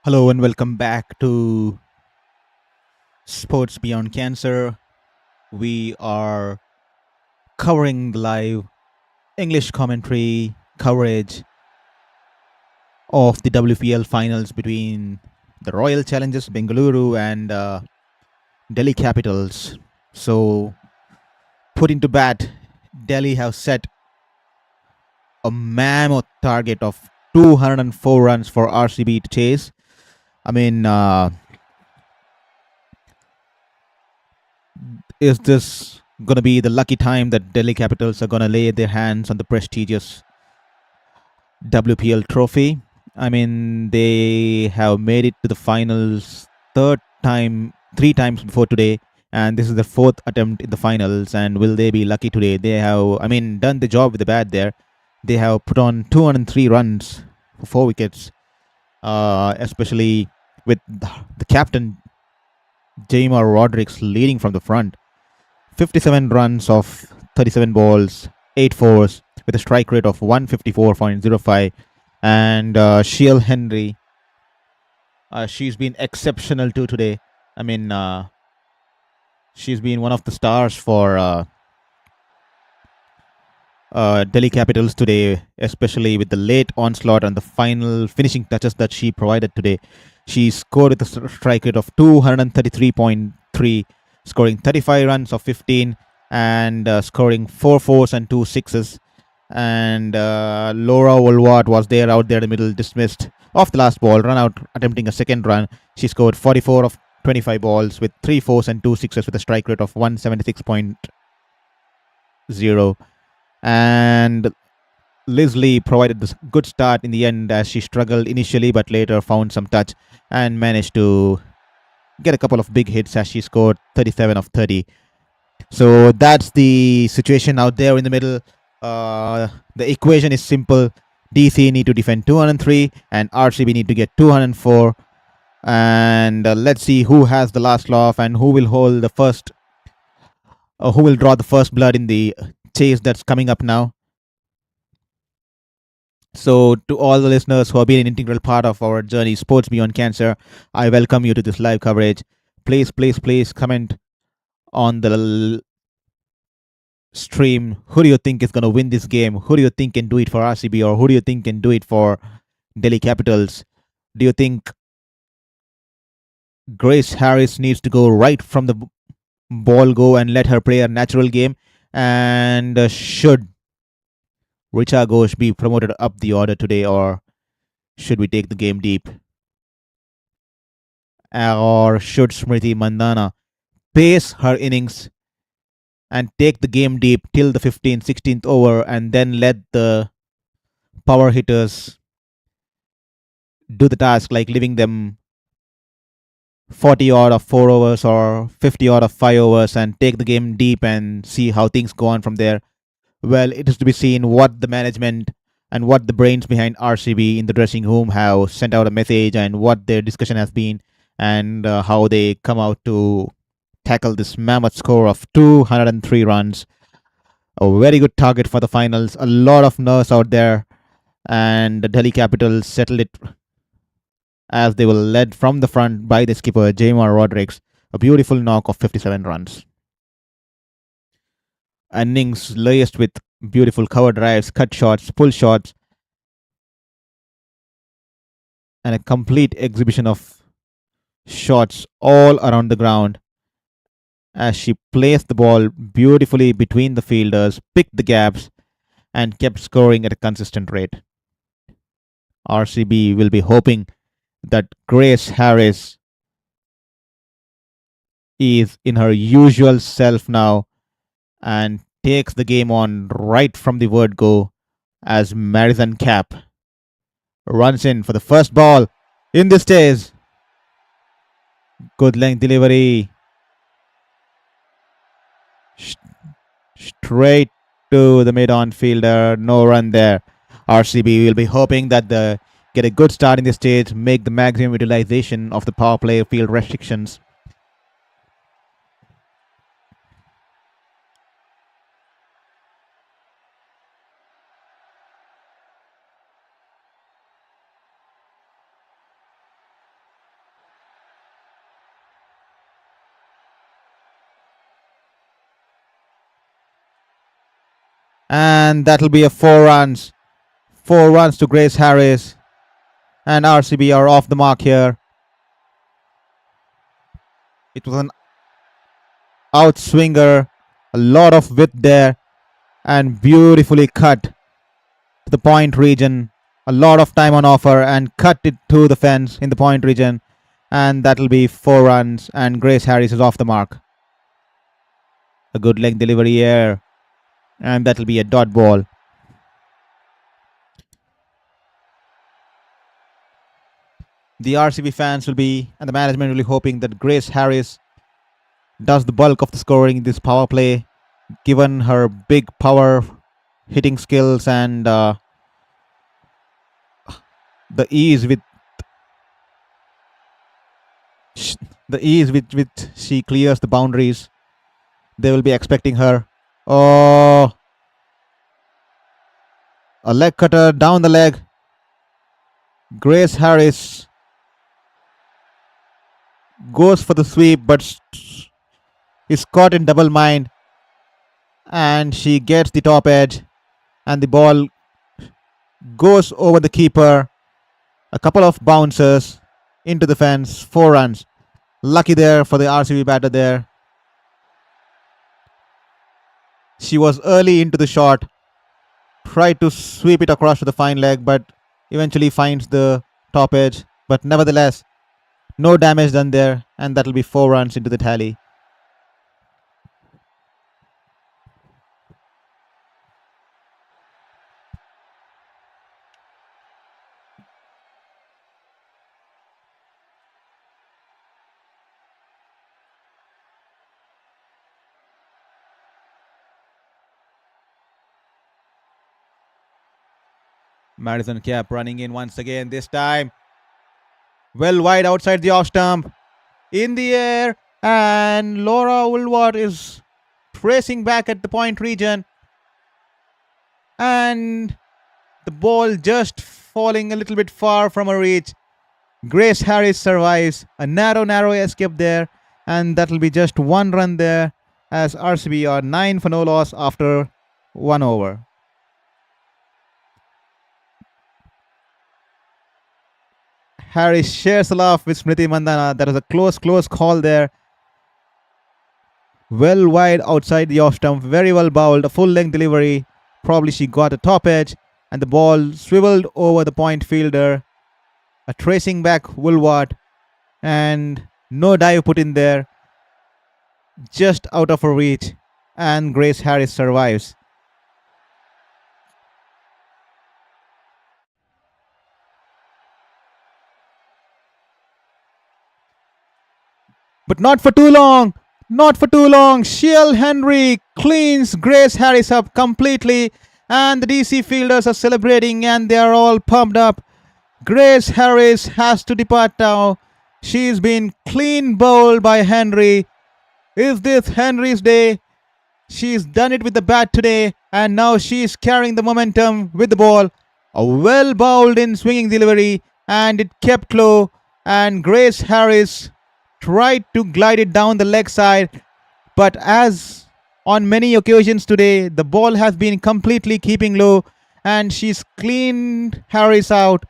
Hello and welcome back to Sports Beyond Cancer. We are covering the live English commentary coverage of the WPL finals between the Royal Challengers Bengaluru and Delhi Capitals. So, putting to bat, Delhi have set a mammoth target of 204 runs for RCB to chase. I mean, is this going to be the lucky time that Delhi Capitals are going to lay their hands on the prestigious WPL trophy? I mean, they have made it to the finals three times before today, and this is the fourth attempt in the finals. And will they be lucky today? They have, done the job with the bat there. They have put on 203 runs for 4 wickets, especially with the captain Jemimah Rodrigues leading from the front. 57 runs of 37 balls, 8 fours, with a strike rate of 154.05. And Chinelle Henry, she's been exceptional too today. She's been one of the stars for Delhi Capitals today, especially with the late onslaught and the final finishing touches that she provided today. She scored with a strike rate of 233.3, scoring 35 runs of 15 and scoring 4 fours and 2 sixes. And Laura Wolvaardt was there out there in the middle, dismissed off the last ball, run out attempting a second run. She scored 44 of 25 balls with 3 fours and 2 sixes with a strike rate of 176.0. And Leslie provided this good start in the end as she struggled initially but later found some touch and managed to get a couple of big hits as she scored 37 of 30. So that's the situation out there in the middle. The equation is simple. DC need to defend 203 and RCB need to get 204. And let's see who has the last laugh and who will hold the first, who will draw the first blood in the chase that's coming up now. So, to all the listeners who have been an integral part of our journey, Sports Beyond Cancer, I welcome you to this live coverage. Please comment on the stream. Who do you think is going to win this game? Who do you think can do it for RCB, or who do you think can do it for Delhi Capitals? Do you think Grace Harris needs to go right from the ball go and let her play a natural game? And should Richa Ghosh be promoted up the order today, or should we take the game deep? Or should Smriti Mandhana pace her innings and take the game deep till the 15th, 16th over and then let the power hitters do the task, like leaving them 40 odd of 4 overs or 50 odd of 5 overs and take the game deep and see how things go on from there? Well, it is to be seen what the management and what the brains behind RCB in the dressing room have sent out a message and what their discussion has been, and how they come out to tackle this mammoth score of 203 runs. A very good target for the finals. A lot of nerves out there, and the Delhi Capitals settled it as they were led from the front by the skipper Jemimah Rodrigues. A beautiful knock of 57 runs. Innings laced with beautiful cover drives, cut shots, pull shots, and a complete exhibition of shots all around the ground as she placed the ball beautifully between the fielders, picked the gaps, and kept scoring at a consistent rate. RCB will be hoping that Grace Harris is in her usual self now and takes the game on right from the word go as Marizanne Kapp runs in for the first ball in this stage. Good length delivery. Straight to the mid-on fielder. No run there. RCB will be hoping that they get a good start in this stage, make the maximum utilization of the power play field restrictions. And that'll be a 4 runs. 4 runs to Grace Harris. And RCB are off the mark here. It was an outswinger. A lot of width there. And beautifully cut to the point region. A lot of time on offer and cut it to the fence in the point region. And that'll be 4 runs. And Grace Harris is off the mark. A good leg delivery here. And that'll be a dot ball. The RCB fans will be, and the management will be hoping that Grace Harris does the bulk of the scoring in this power play, given her big power hitting skills and the ease with which she clears the boundaries. They will be expecting her. Oh, a leg cutter down the leg. Grace Harris goes for the sweep, but is caught in double mind, and she gets the top edge, and the ball goes over the keeper. A couple of bounces into the fence. 4 runs. Lucky there for the RCB batter there. She was early into the shot, tried to sweep it across to the fine leg, but eventually finds the top edge. But nevertheless, no damage done there, and that'll be 4 runs into the tally. Marizanne Kapp running in once again, this time well wide outside the off stump, in the air, and Laura Wolvaardt is tracing back at the point region, and the ball just falling a little bit far from her reach. Grace Harris survives. A narrow escape there, and that'll be just 1 run there, as RCB are 9 for no loss after 1 over. Harris shares a laugh with Smriti Mandhana. That was a close call there. Well wide outside the off stump. Very well bowled. A full length delivery. Probably she got a top edge, and the ball swiveled over the point fielder. A tracing back Wolvaardt, and no dive put in there. Just out of her reach, and Grace Harris survives. But not for too long. Not for too long. Chinelle Henry cleans Grace Harris up completely, and the DC fielders are celebrating, and they are all pumped up. Grace Harris has to depart now. She's been clean bowled by Henry. Is this Henry's day? She's done it with the bat today, and now she's carrying the momentum with the ball. A well bowled in swinging delivery, and it kept low, and Grace Harris tried to glide it down the leg side, but as on many occasions today, the ball has been completely keeping low, and she's cleaned Harris out.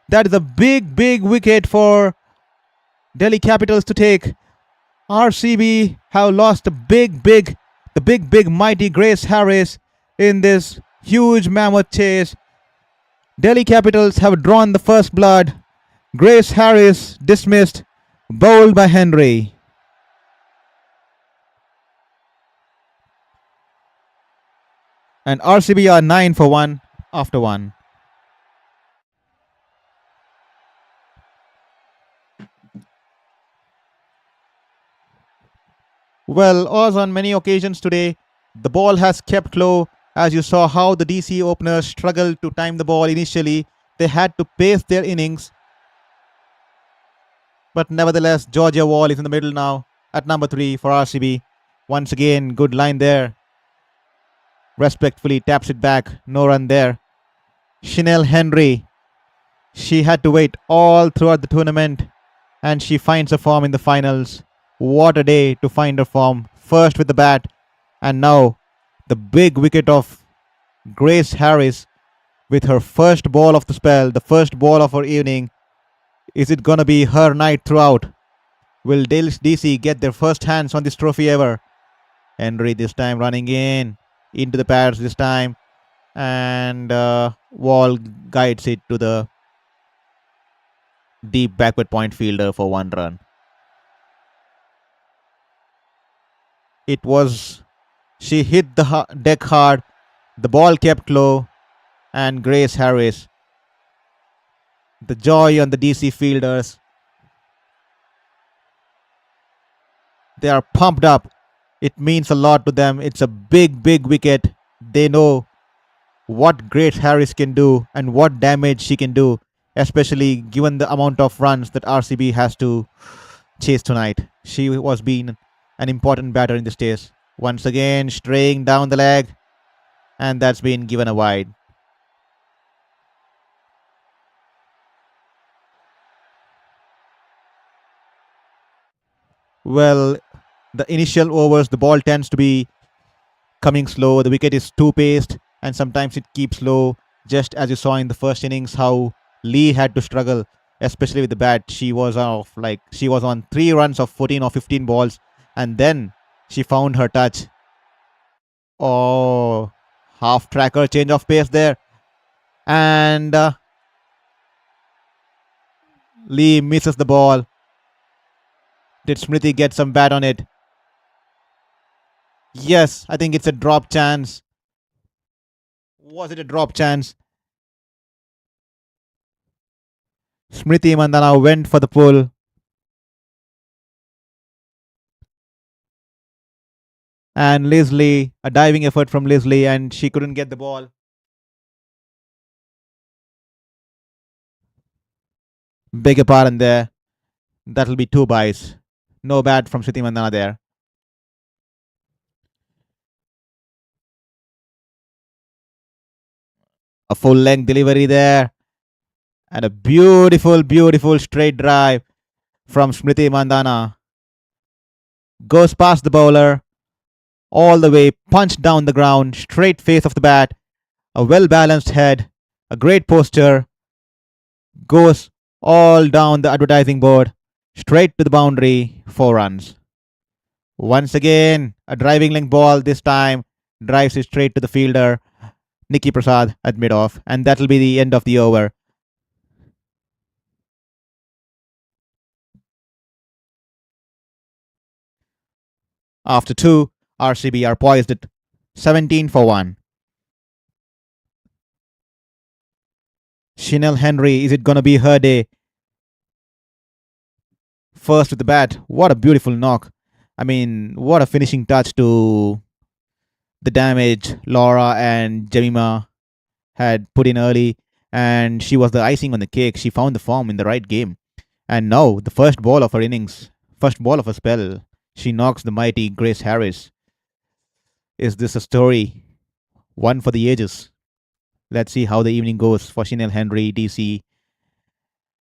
That is a big wicket for Delhi Capitals to take. RCB have lost the big mighty Grace Harris in this huge mammoth chase. Delhi Capitals have drawn the first blood. Grace Harris dismissed, bowled by Henry. And RCB are 9 for 1 after 1. Well, as on many occasions today, the ball has kept low. As you saw how the DC openers struggled to time the ball initially. They had to pace their innings. But nevertheless, Georgia Voll is in the middle now at number 3 for RCB. Once again, good line there. Respectfully taps it back. No run there. Chinelle Henry. She had to wait all throughout the tournament, and she finds her form in the finals. What a day to find her form. First with the bat, and now the big wicket of Grace Harris with her first ball of the spell, the first ball of her evening. Is it gonna be her night throughout? Will DC get their first hands on this trophy ever? Henry this time running into the pads this time, and Voll guides it to the deep backward point fielder for 1 run. She hit the deck hard, the ball kept low, and Grace Harris, the joy on the DC fielders. They are pumped up. It means a lot to them. It's a big wicket. They know what Grace Harris can do and what damage she can do, especially given the amount of runs that RCB has to chase tonight. She was being an important batter in this test. Once again, straying down the leg, and that's been given a wide. Well, the initial overs, the ball tends to be coming slow. The wicket is too paced, and sometimes it keeps low. Just as you saw in the first innings, how Lee had to struggle, especially with the bat. She was on 3 runs of 14 or 15 balls, and then she found her touch. Oh, half tracker change of pace there, and Lee misses the ball. Did Smriti get some bat on it? Yes, I think it's a drop chance. Was it a drop chance? Smriti Mandhana went for the pull. And Leslie, a diving effort from Leslie, and she couldn't get the ball. Beg your pardon there. That'll be 2 byes. No bat from Smriti Mandhana there. A full length delivery there. And a beautiful straight drive from Smriti Mandhana. Goes past the bowler. All the way, punched down the ground, straight face of the bat. A well balanced head. A great posture. Goes all down the advertising board. Straight to the boundary. 4 runs. Once again, a driving length ball this time. Drives it straight to the fielder. Nikki Prasad at mid-off. And that'll be the end of the over. After 2, RCB are poised at 17 for 1. Chinelle Henry, is it going to be her day? First with the bat. What a beautiful knock. I mean, what a finishing touch to the damage Laura and Jemimah had put in early. And she was the icing on the cake. She found the form in the right game. And now, the first ball of her innings, first ball of her spell, she knocks the mighty Grace Harris. Is this a story? One for the ages. Let's see how the evening goes for Chinelle Henry, DC.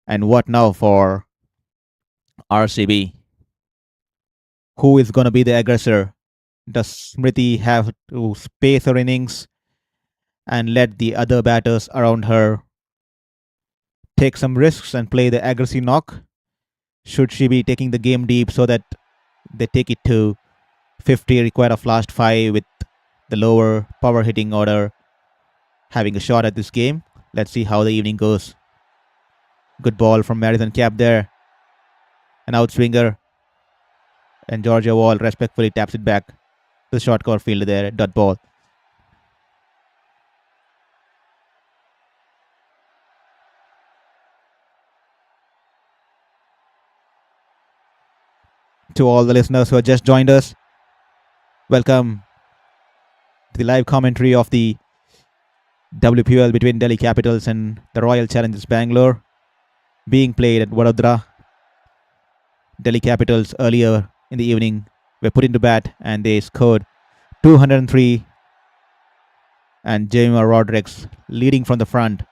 And what now for RCB? Who is going to be the aggressor? Does Smriti have to space her innings and let the other batters around her take some risks and play the aggressive knock? Should she be taking the game deep so that they take it to 50, require a last 5 with the lower power hitting order having a shot at this game? Let's see how the evening goes. Good ball from Marizanne Kapp there. An outswinger. And Georgia Voll respectfully taps it back to the short court fielder there. Dot ball. To all the listeners who have just joined us, welcome to the live commentary of the WPL between Delhi Capitals and the Royal Challengers Bangalore, being played at Vadodara. Delhi Capitals earlier in the evening were put into bat and they scored 203. And Jemimah Rodrigues leading from the front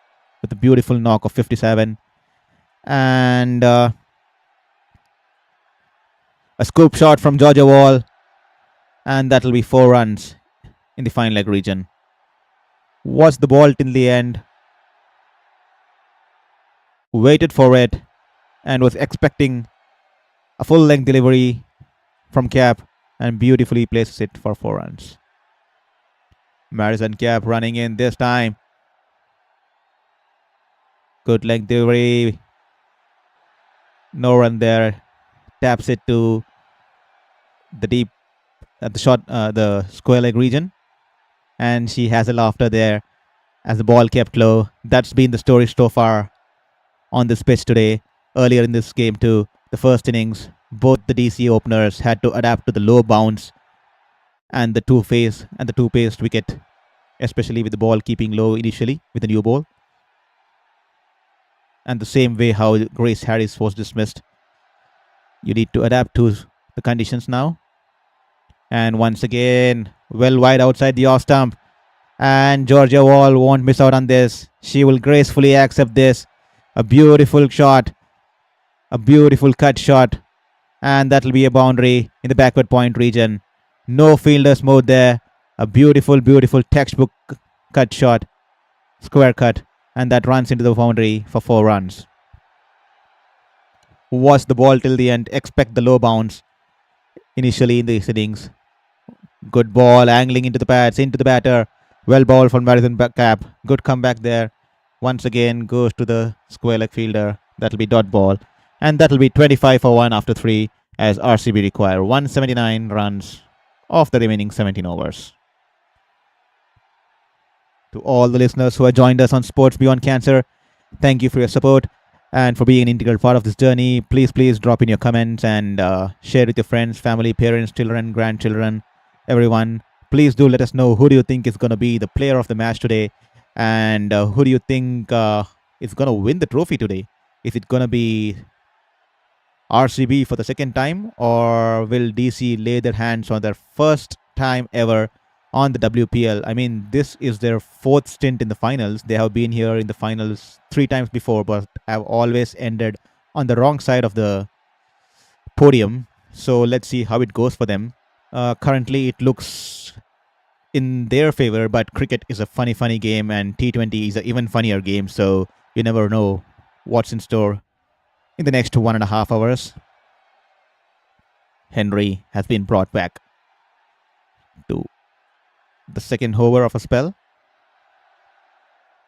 with a beautiful knock of 57. And a scoop shot from Georgia Voll. And that'll be 4 runs in the final leg region. Watched the ball till the end, waited for it, and was expecting a full length delivery from Kapp, and beautifully places it for 4 runs. Marizanne Kapp running in this time. Good length delivery. No run there. Taps it to the deep, the square leg region. And she has a laughter there as the ball kept low. That's been the story so far on this pitch today. Earlier in this game too, the first innings, both the DC openers had to adapt to the low bounce and the two-paced wicket, especially with the ball keeping low initially with the new ball. And the same way how Grace Harris was dismissed. You need to adapt to the conditions now. And once again, well wide outside the off stump. And Georgia Voll won't miss out on this. She will gracefully accept this. A beautiful shot. A beautiful cut shot. And that'll be a boundary in the backward point region. No fielder's mode there. A beautiful, beautiful textbook cut shot. Square cut. And that runs into the boundary for 4 runs. Watch the ball till the end. Expect the low bounce initially in these innings. Good ball, angling into the pads, into the batter. Well ball from Marizanne Kapp. Good comeback there. Once again goes to the square leg fielder. That'll be dot ball. And that'll be 25 for 1 after 3 as RCB require 179 runs of the remaining 17 overs. To all the listeners who have joined us on Sports Beyond Cancer, thank you for your support and for being an integral part of this journey. Please drop in your comments and share with your friends, family, parents, children, grandchildren, everyone. Please do let us know who do you think is going to be the player of the match today, and who do you think is going to win the trophy today. Is it going to be RCB for the second time, or will DC lay their hands on their first time ever on the WPL? I mean, this is their 4th stint in the finals. They have been here in the finals 3 times before, but have always ended on the wrong side of the podium. So let's see how it goes for them. Currently, it looks in their favor, but cricket is a funny game, and T20 is an even funnier game. So you never know what's in store in the next 1.5 hours. Henry has been brought back to the second over of a spell.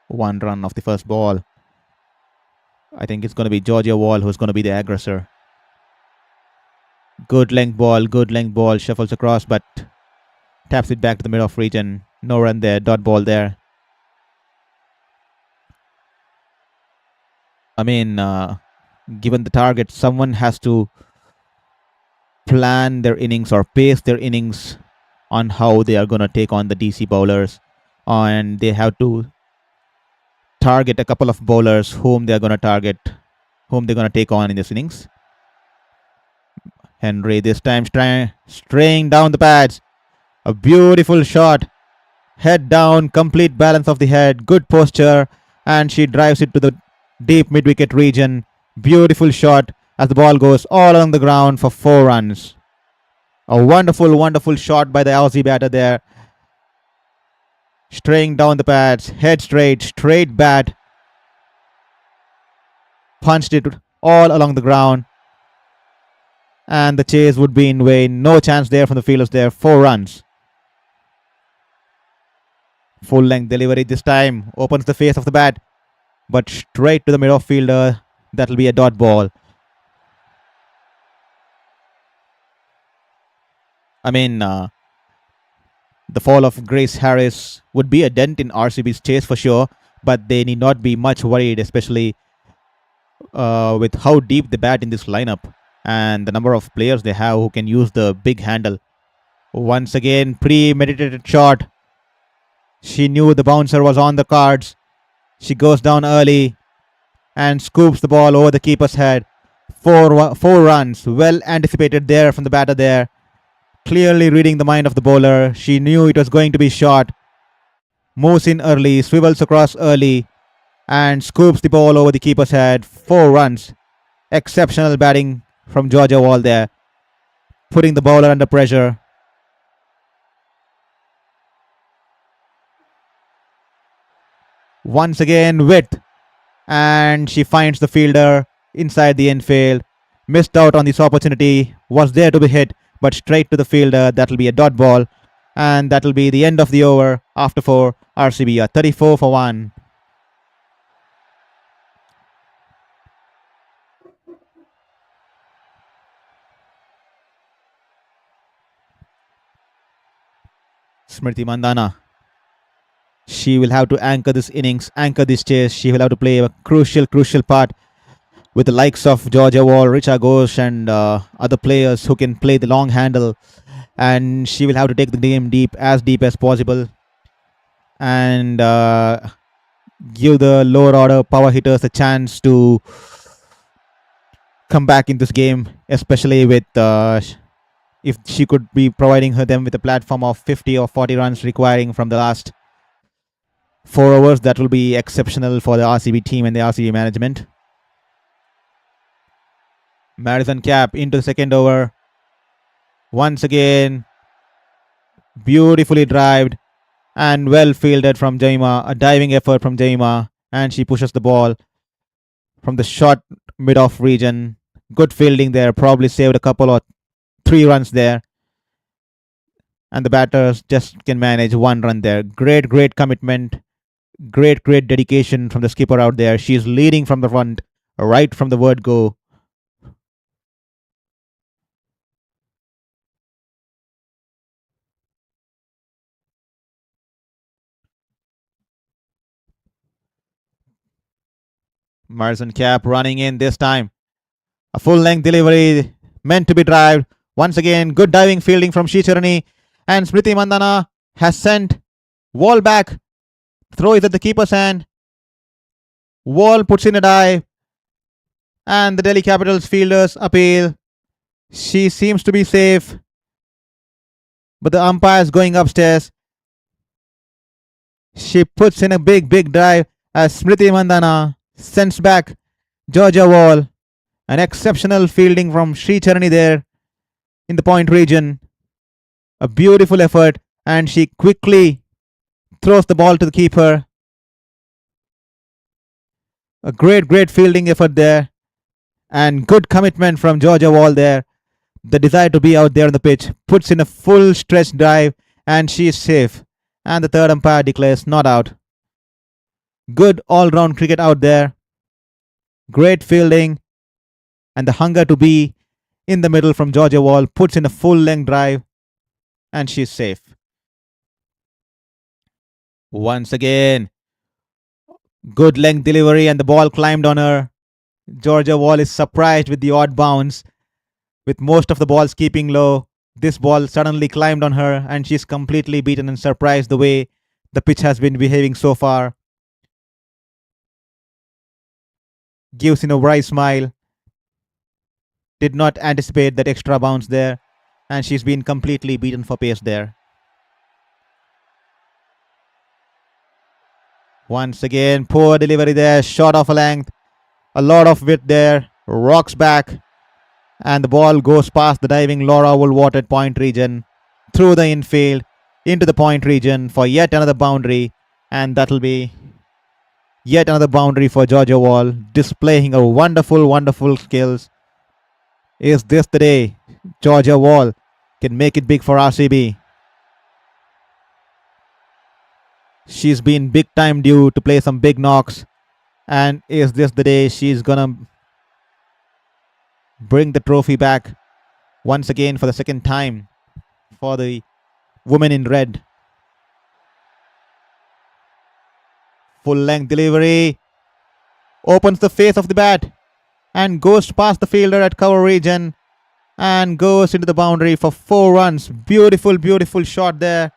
1 run off the first ball. I think it's going to be Georgia Voll who's going to be the aggressor. Good length ball, shuffles across, but taps it back to the mid-off region. No run there, dot ball there. I mean, given the target, someone has to plan their innings or pace their innings on how they are going to take on the DC bowlers, and they have to target a couple of bowlers whom they're going to take on in this innings. Henry this time straying down the pads. A beautiful shot. Head down, complete balance of the head, good posture, and she drives it to the deep mid-wicket region. Beautiful shot as the ball goes all along the ground for 4 runs. A wonderful shot by the Aussie batter there. Straying down the pads, head straight bat. Punched it all along the ground. And the chase would be in vain. No chance there from the fielders there. 4 runs. Full length delivery this time. Opens the face of the bat. But straight to the mid-off fielder. That'll be a dot ball. I mean, the fall of Grace Harris would be a dent in RCB's chase for sure. But they need not be much worried, especially with how deep they bat in this lineup and the number of players they have who can use the big handle. Once again, premeditated shot. She knew the bouncer was on the cards. She goes down early and scoops the ball over the keeper's head. 4 runs. Well anticipated there from the batter there. Clearly reading the mind of the bowler. She knew it was going to be short. Moves in early, swivels across early, and scoops the ball over the keeper's head. 4 runs. Exceptional batting from Georgia Voll there, putting the bowler under pressure. Once again, width. And she finds the fielder inside the infield. Missed out on this opportunity. Was there to be hit, but straight to the fielder. That will be a dot ball. And that will be the end of the over after 4. RCB are 34 for 1. Smriti Mandhana. She will have to anchor this innings, anchor this chase. She will have to play a crucial part with the likes of Georgia Voll, Richa Ghosh, and other players who can play the long handle. And she will have to take the game deep as possible, and give the lower order power hitters a chance to come back in this game, especially with if she could be providing them with a platform of 50 or 40 runs requiring from the last 4 overs. That will be exceptional for the RCB team and the RCB management. Marizanne Kapp into the second over. Once again, beautifully drived and well fielded from Jemimah. A diving effort from Jemimah, and she pushes the ball from the short mid-off region. Good fielding there. Probably saved a couple or 3 runs there. And the batters just can manage 1 run there. Great commitment. Great dedication from the skipper out there. She's leading from the front right from the word go. Marizanne Kapp running in this time. A full length delivery meant to be drived. Once again, good diving fielding from Shricharani. And Smriti Mandhana has sent Voll back. Throw is at the keeper's hand. Voll puts in a dive. And the Delhi Capitals fielders appeal. She seems to be safe. But the umpire is going upstairs. She puts in a big drive as Smriti Mandhana sends back Georgia Voll. An exceptional fielding from Shricharani there in the point region. A beautiful effort, and she quickly throws the ball to the keeper. A great fielding effort there, and good commitment from Georgia Voll there. The desire to be out there on the pitch. Puts in a full stretch drive, and she is safe. And the third umpire declares not out. Good all-round cricket out there. Great fielding, and the hunger to be in the middle from Georgia Voll. Puts in a full-length drive, and she's safe. Once again, good length delivery, and the ball climbed on her. Georgia Voll is surprised with the odd bounce. With most of the balls keeping low, this ball suddenly climbed on her, and she's completely beaten and surprised the way the pitch has been behaving so far. Gives in a wry smile. Did not anticipate that extra bounce there, and she's been completely beaten for pace there. Once again, poor delivery there, short of a length. A lot of width there, rocks back, and the ball goes past the diving Laura Wolvaardt at point region, through the infield, into the point region for yet another boundary, and that'll be yet another boundary for Georgia Voll, displaying her wonderful skills. Is this the day Georgia Voll can make it big for RCB? She's been big time due to play some big knocks, and is this the day she's gonna bring the trophy back once again for the second time for the women in red? Full length delivery, opens the face of the bat and goes past the fielder at cover region and goes into the boundary for 4 runs. Beautiful shot there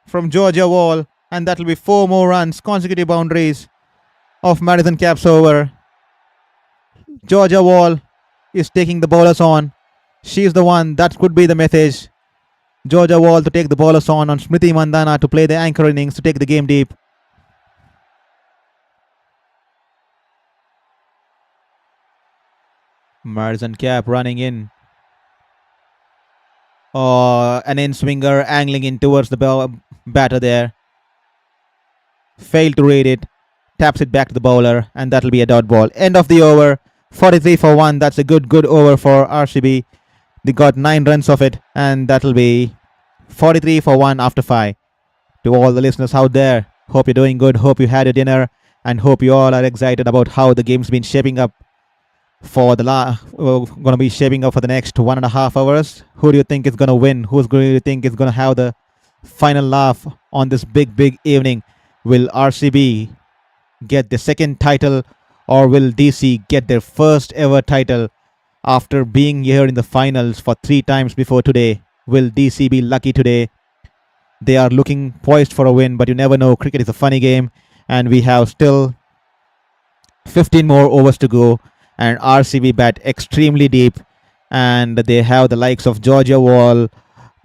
from Georgia Voll, and that will be 4 more runs, consecutive boundaries of Marizanne Kapp's over. Georgia Voll is taking the bowlers on. She's the one. That could be the message. Georgia Voll to take the bowlers on Smriti Mandhana to play the anchor innings to take the game deep. Marizanne Kapp running in. An in-swinger angling in towards the batter there. Failed to read it. Taps it back to the bowler, and that'll be a dot ball. End of the over. 43 for 1. That's a good over for RCB. They got 9 runs of it, and that'll be 43 for 1 after 5. To all the listeners out there, hope you're doing good. Hope you had your dinner, and hope you all are excited about how the game's been shaping up for the going to be shaping up for the next 1.5 hours. Who do you think is going to win? Who's going to think is going to have the final laugh on this big evening? Will RCB get the second title, or will DC get their first ever title after being here in the finals for 3 times before today? Will DC be lucky today? They are looking poised for a win, but you never know. Cricket is a funny game, and we have still 15 more overs to go, and RCB bat extremely deep, and they have the likes of Georgia Voll,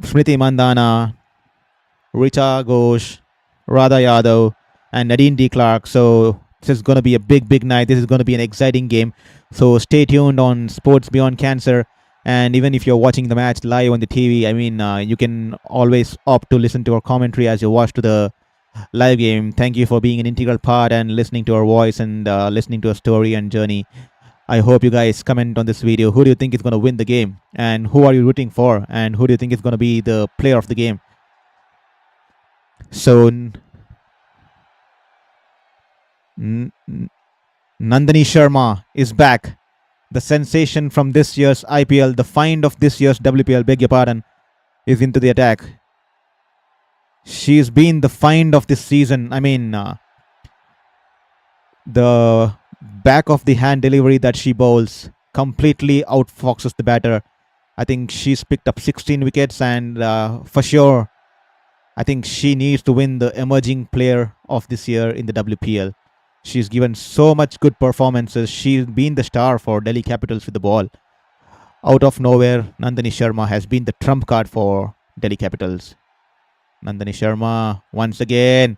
Smriti Mandhana, Richa Ghosh, Radha Yadav, and Nadine D. Clark. So this is going to be a big night. This is going to be an exciting game. So stay tuned on Sports Beyond Cancer. And even if you're watching the match live on the TV, I mean, you can always opt to listen to our commentary as you watch to the live game. Thank you for being an integral part and listening to our voice and listening to our story and journey. I hope you guys comment on this video. Who do you think is going to win the game? And who are you rooting for? And who do you think is going to be the player of the game? So Nandini Sharma is back. The sensation from this year's IPL, the find of this year's WPL, beg your pardon, is into the attack. She's been the find of this season. I mean, the back of the hand delivery that she bowls completely outfoxes the batter. I think she's picked up 16 wickets, and for sure, I think she needs to win the emerging player of this year in the WPL. She's given so much good performances. She's been the star for Delhi Capitals with the ball. Out of nowhere, Nandini Sharma has been the trump card for Delhi Capitals. Nandini Sharma once again.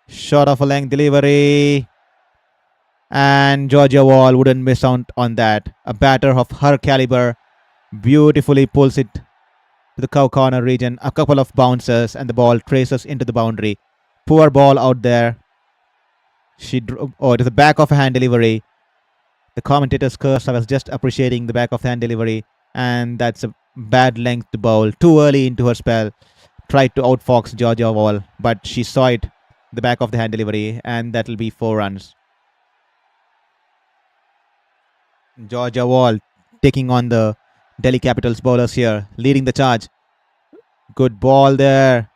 Short of a length delivery. And Georgia Voll wouldn't miss out on that. A batter of her caliber beautifully pulls it to the cow corner region. A couple of bounces and the ball traces into the boundary. Poor ball out there. It is the back of a hand delivery. The commentator's curse. I was just appreciating the back of the hand delivery. And that's a bad length to bowl. Too early into her spell. Tried to outfox Georgia Voll, but she saw it, the back of the hand delivery, and that'll be 4 runs. Georgia Voll taking on the Delhi Capitals bowlers here, leading the charge. Good ball there.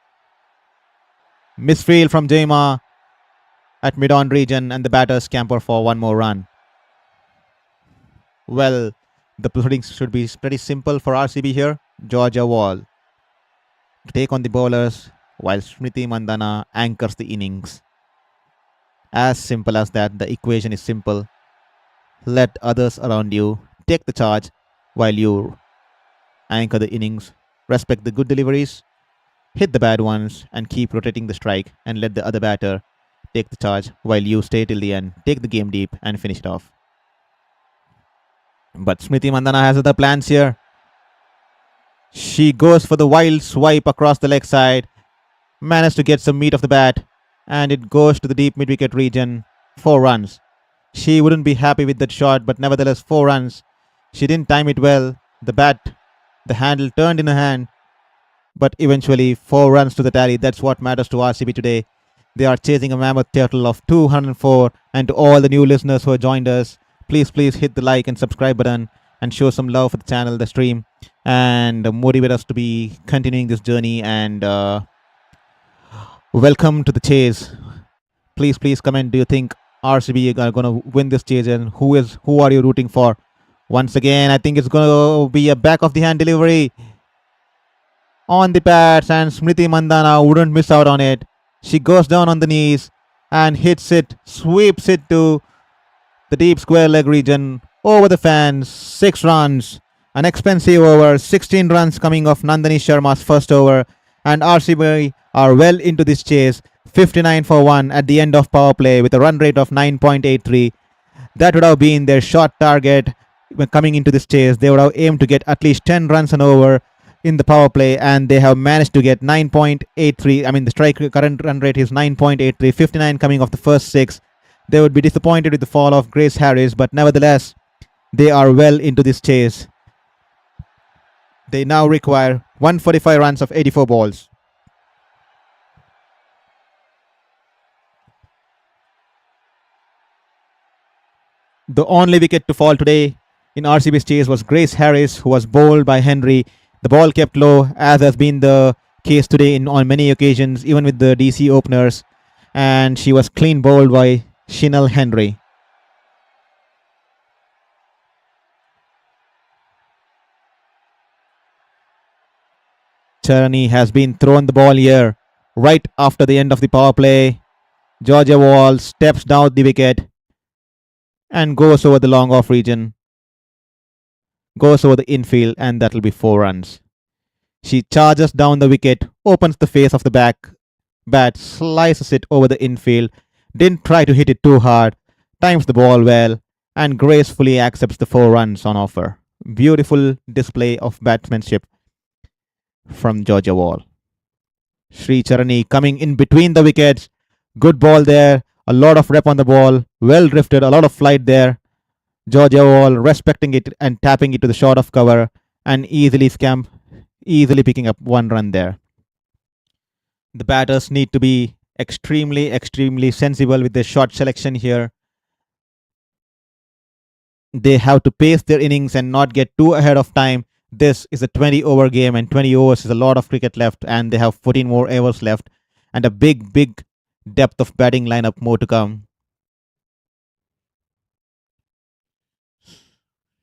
Misfield from Jemimah at mid-on region, and the batters scamper for 1 more run. Well, the puddings should be pretty simple for RCB here. Georgia Voll to take on the bowlers, while Smriti Mandhana anchors the innings. As simple as that. The equation is simple. Let others around you take the charge while you anchor the innings. Respect the good deliveries, hit the bad ones, and keep rotating the strike, and let the other batter take the charge while you stay till the end. Take the game deep and finish it off. But Smriti Mandhana has other plans here. She goes for the wild swipe across the leg side. Managed to get some meat of the bat. And it goes to the deep mid-wicket region. 4 runs. She wouldn't be happy with that shot, but nevertheless 4 runs. She didn't time it well. The handle turned in her hand. But eventually 4 runs to the tally. That's what matters to RCB today. They are chasing a mammoth total of 204. And to all the new listeners who have joined us, please hit the like and subscribe button and show some love for the channel, the stream, and motivate us to be continuing this journey. And welcome to the chase. Please comment. Do you think RCB are going to win this chase, and who are you rooting for? Once again, I think it's going to be a back of the hand delivery on the pads, and Smriti Mandhana wouldn't miss out on it. She goes down on the knees and hits it, sweeps it to the deep square leg region over the fans. 6 runs. An expensive over. 16 runs coming off Nandini Sharma's first over. And RCB are well into this chase. 59 for 1 at the end of power play with a run rate of 9.83. That would have been their short target when coming into this chase. They would have aimed to get at least 10 runs an over. in the power play, and they have managed to get 9.83. I mean, the strike current run rate is 9.83, 59 coming off the first 6. They would be disappointed with the fall of Grace Harris, but nevertheless, they are well into this chase. They now require 145 runs of 84 balls. The only wicket to fall today in RCB's chase was Grace Harris, who was bowled by Henry. The ball kept low, as has been the case today on many occasions, even with the DC openers. And she was clean bowled by Chinelle Henry. Charani has been thrown the ball here right after the end of the power play. Georgia Voll steps down the wicket and goes over the long off region. Goes over the infield, and that'll be 4 runs. She charges down the wicket, opens the face of the bat, slices it over the infield, didn't try to hit it too hard, times the ball well, and gracefully accepts the 4 runs on offer. Beautiful display of batsmanship from Georgia Voll. Sri Charani coming in between the wickets. Good ball there. A lot of rep on the ball. Well drifted. A lot of flight there. Georgia Voll respecting it and tapping it to the short of cover and easily picking up 1 run there. The batters need to be extremely sensible with their shot selection here. They have to pace their innings and not get too ahead of time. This is a 20-over game, and 20 overs is a lot of cricket left, and they have 14 more overs left and a big depth of batting lineup more to come.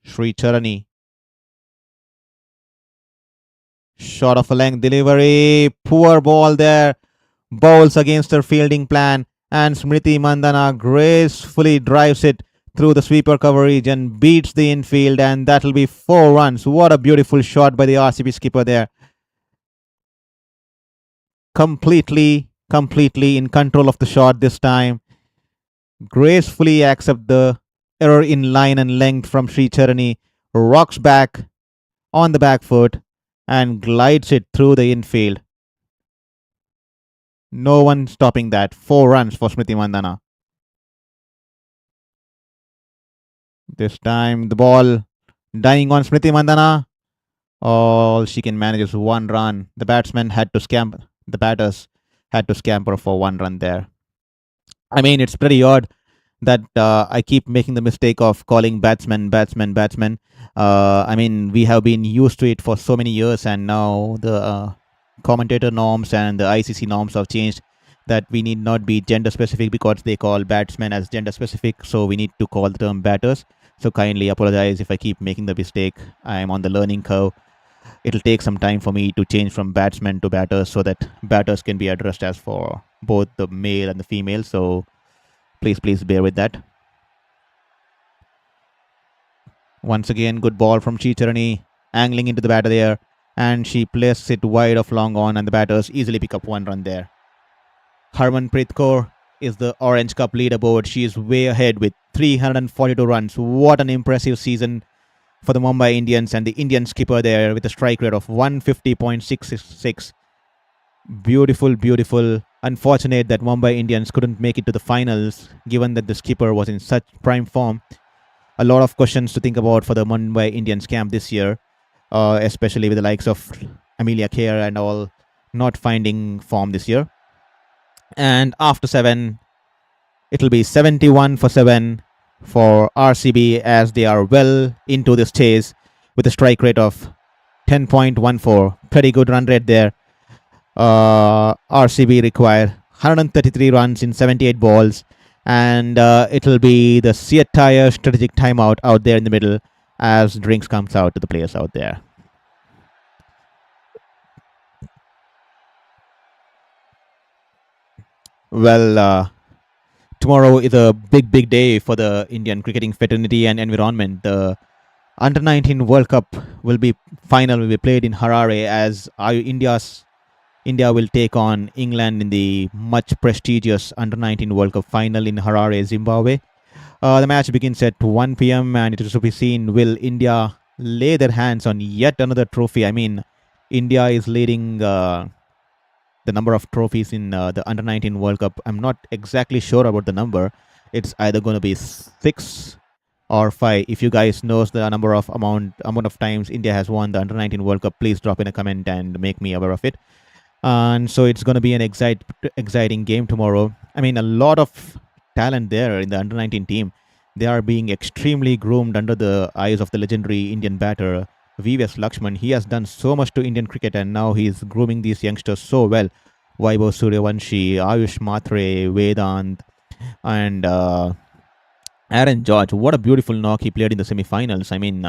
Sri Charani. Short of a length delivery. Poor ball there. Bowls against her fielding plan, and Smriti Mandhana gracefully drives it through the sweeper coverage and beats the infield, and that'll be 4 runs. What a beautiful shot by the RCB skipper there. Completely in control of the shot this time. Gracefully accept the error in line and length from Sri Charani. Rocks back on the back foot and glides it through the infield. No one stopping that. 4 runs for Smriti Mandhana. This time the ball dying on Smriti Mandhana. All she can manage is 1 run. The batters had to scamper for 1 run there. I mean, it's pretty odd that I keep making the mistake of calling batsmen. I mean, we have been used to it for so many years, and now the commentator norms and the ICC norms have changed, that we need not be gender specific because they call batsmen as gender specific, so we need to call the term batters. So kindly apologize if I keep making the mistake. I am on the learning curve. It'll take some time for me to change from batsmen to batters so that batters can be addressed as for both the male and the female. So please bear with that. Once again, good ball from Sri Charani, angling into the batter there, and she places it wide of long on, and the batters easily pick up 1 run there. Harmanpreet Kaur is the Orange Cup leaderboard. She is way ahead with 342 runs. What an impressive season for the Mumbai Indians, and the Indian skipper there with a strike rate of 150.66. Beautiful. Unfortunate that Mumbai Indians couldn't make it to the finals, given that the skipper was in such prime form. A lot of questions to think about for the Mumbai Indians camp this year, especially with the likes of Amelia Kerr and all not finding form this year. And after 7, it'll be 71 for 7 for RCB, as they are well into this chase with a strike rate of 10.14. Pretty good run rate there. RCB require 133 runs in 78 balls, and it'll be the entire strategic timeout out there in the middle as drinks comes out to the players out there. Well, tomorrow is a big day for the Indian cricketing fraternity and environment. The Under-19 World Cup will be played in Harare, as India will take on England in the much prestigious Under-19 World Cup final in Harare, Zimbabwe. The match begins at 1 p.m. and it is to be seen, will India lay their hands on yet another trophy? I mean, India is leading the number of trophies in the Under 19 World Cup. I'm not exactly sure about the number. It's either going to be 6 or 5. If you guys knows the amount of times India has won the Under 19 World Cup, please drop in a comment and make me aware of it. And so it's going to be an exciting game tomorrow. I mean, a lot of talent there in the Under 19 team. They are being extremely groomed under the eyes of the legendary Indian batter VVS Lakshman. He has done so much to Indian cricket, and now he's grooming these youngsters so well. Vaibhav Suryavanshi, Ayush Matre, Vedant, and Aaron George. What a beautiful knock he played in the semi-finals. I mean,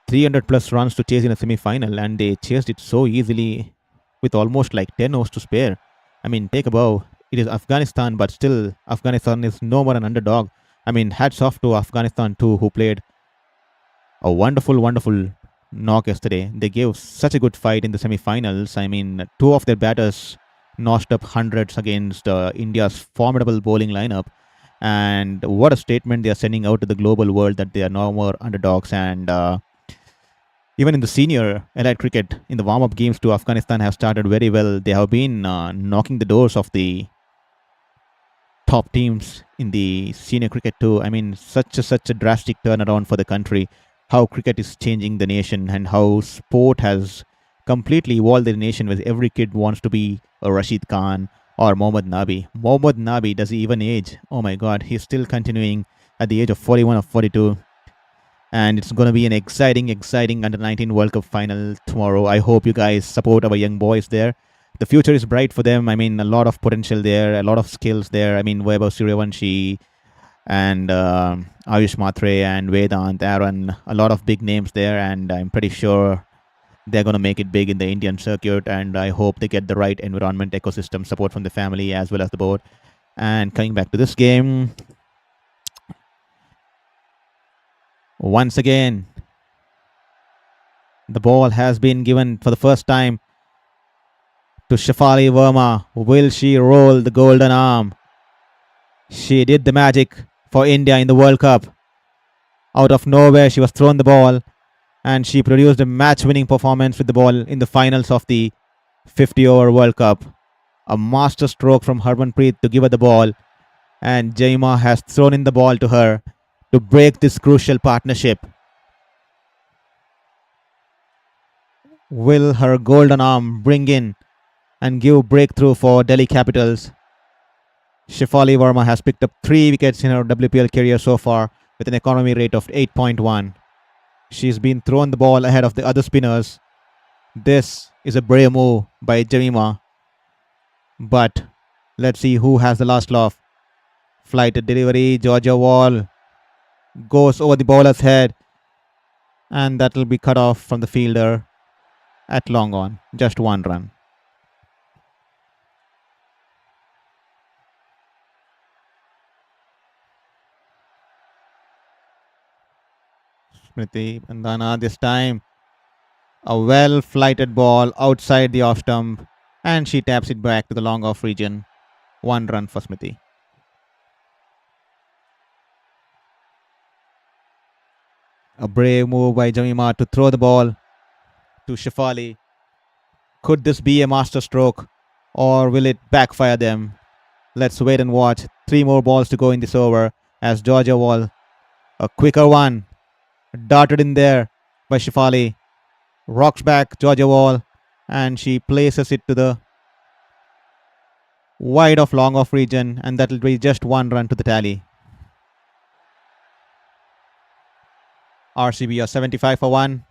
300 plus runs to chase in a semi-final, and they chased it so easily with almost like 10 overs to spare. I mean, take a bow. It is Afghanistan, but still, Afghanistan is no more an underdog. I mean, hats off to Afghanistan too, who played a wonderful, wonderful knock yesterday. They gave such a good fight in the semi-finals. I mean, two of their batters notched up hundreds against India's formidable bowling lineup. And what a statement they are sending out to the global world that they are no more underdogs. And even in the senior elite cricket, in the warm-up games too, Afghanistan have started very well. They have been knocking the doors of the top teams in the senior cricket too. I mean, such a drastic turnaround for the country. How cricket is changing the nation, and how sport has completely evolved the nation, where every kid wants to be a Rashid Khan or Mohammad Nabi. Mohammad Nabi, does he even age? Oh my god, he's still continuing at the age of 41 or 42. And it's going to be an exciting Under 19 World Cup final tomorrow. I hope you guys support our young boys there. The future is bright for them. I mean, a lot of potential there, a lot of skills there. I mean, Vaibhav Suryavanshi and Ayush Matre and Vedant, Aaron, a lot of big names there. And I'm pretty sure they're going to make it big in the Indian circuit. And I hope they get the right environment, ecosystem, support from the family as well as the board. And coming back to this game, once again, the ball has been given for the first time to Shefali Verma. Will she roll the golden arm? She did the magic for India in the World Cup. Out of nowhere, she was thrown the ball, and she produced a match-winning performance with the ball in the finals of the 50-over World Cup. A master stroke from Harmanpreet to give her the ball, and Jemimah has thrown in the ball to her to break this crucial partnership. Will her golden arm bring in and give breakthrough for Delhi Capitals? Shefali Verma has picked up 3 wickets in her WPL career so far with an economy rate of 8.1. She's been thrown the ball ahead of the other spinners. This is a brave move by Jemimah. But let's see who has the last laugh. Flighted delivery, Georgia Voll goes over the bowler's head, and that will be cut off from the fielder at long on. Just 1 run. Smriti Mandhana this time. A well-flighted ball outside the off stump, and she taps it back to the long off region. 1 run for Smriti. A brave move by Jemimah to throw the ball to Shefali. Could this be a master stroke, or will it backfire them? Let's wait and watch. 3 more balls to go in this over as Georgia Voll, a quicker one, darted in there by Shefali. Rocks back Georgia Voll, and she places it to the wide of long off region, and that will be just 1 run to the tally. RCB are 75 for 1.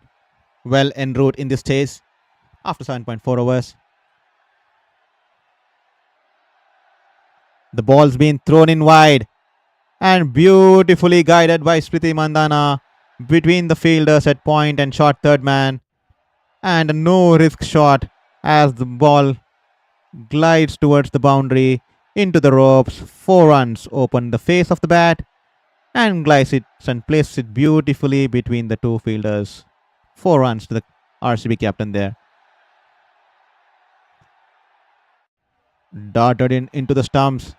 Well en route in this stage after 7.4 overs. The ball's been thrown in wide and beautifully guided by Smriti Mandhana between the fielders at point and short third man. And a no-risk shot as the ball glides towards the boundary into the ropes. 4 runs open the face of the bat and glides it and places it beautifully between the 2 fielders. 4 runs to the RCB captain there. Darted into the stumps.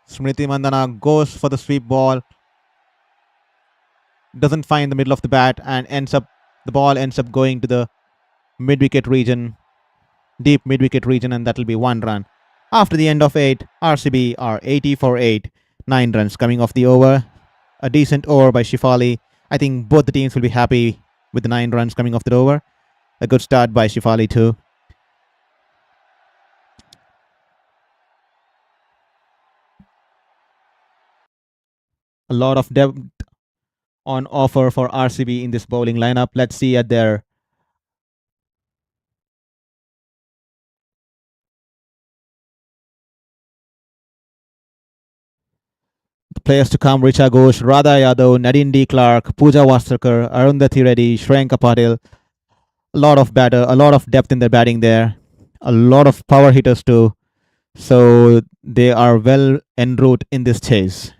Smriti Mandhana goes for the sweep ball. Doesn't find the middle of the bat and ends up The ball ends up going to the mid-wicket region, deep mid-wicket region, and that will be 1 run. After the end of 8, RCB are 80 for 8, 9 runs coming off the over. A decent over by Shefali. I think both the teams will be happy with the 9 runs coming off the over. A good start by Shefali too. A lot of depth on offer for RCB in this bowling lineup. Let's see at their players to come: Richa Ghosh, Radha Yadav, Nadine D. Clark, Pooja Wastarkar, Arundhati Reddy, Shreyanka Patil. A lot of depth in their batting there. A lot of power hitters too. So they are well en route in this chase.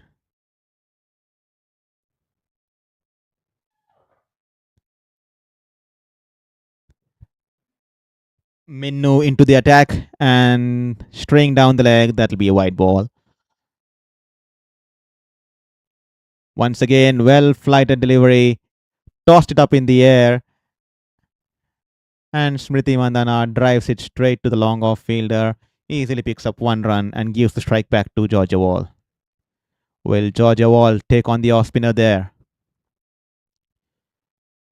Minnu into the attack and straying down the leg. That'll be a wide ball. Once again, well flighted delivery. Tossed it up in the air. And Smriti Mandhana drives it straight to the long off fielder. Easily picks up 1 run and gives the strike back to Georgia Voll. Will Georgia Voll take on the off spinner there?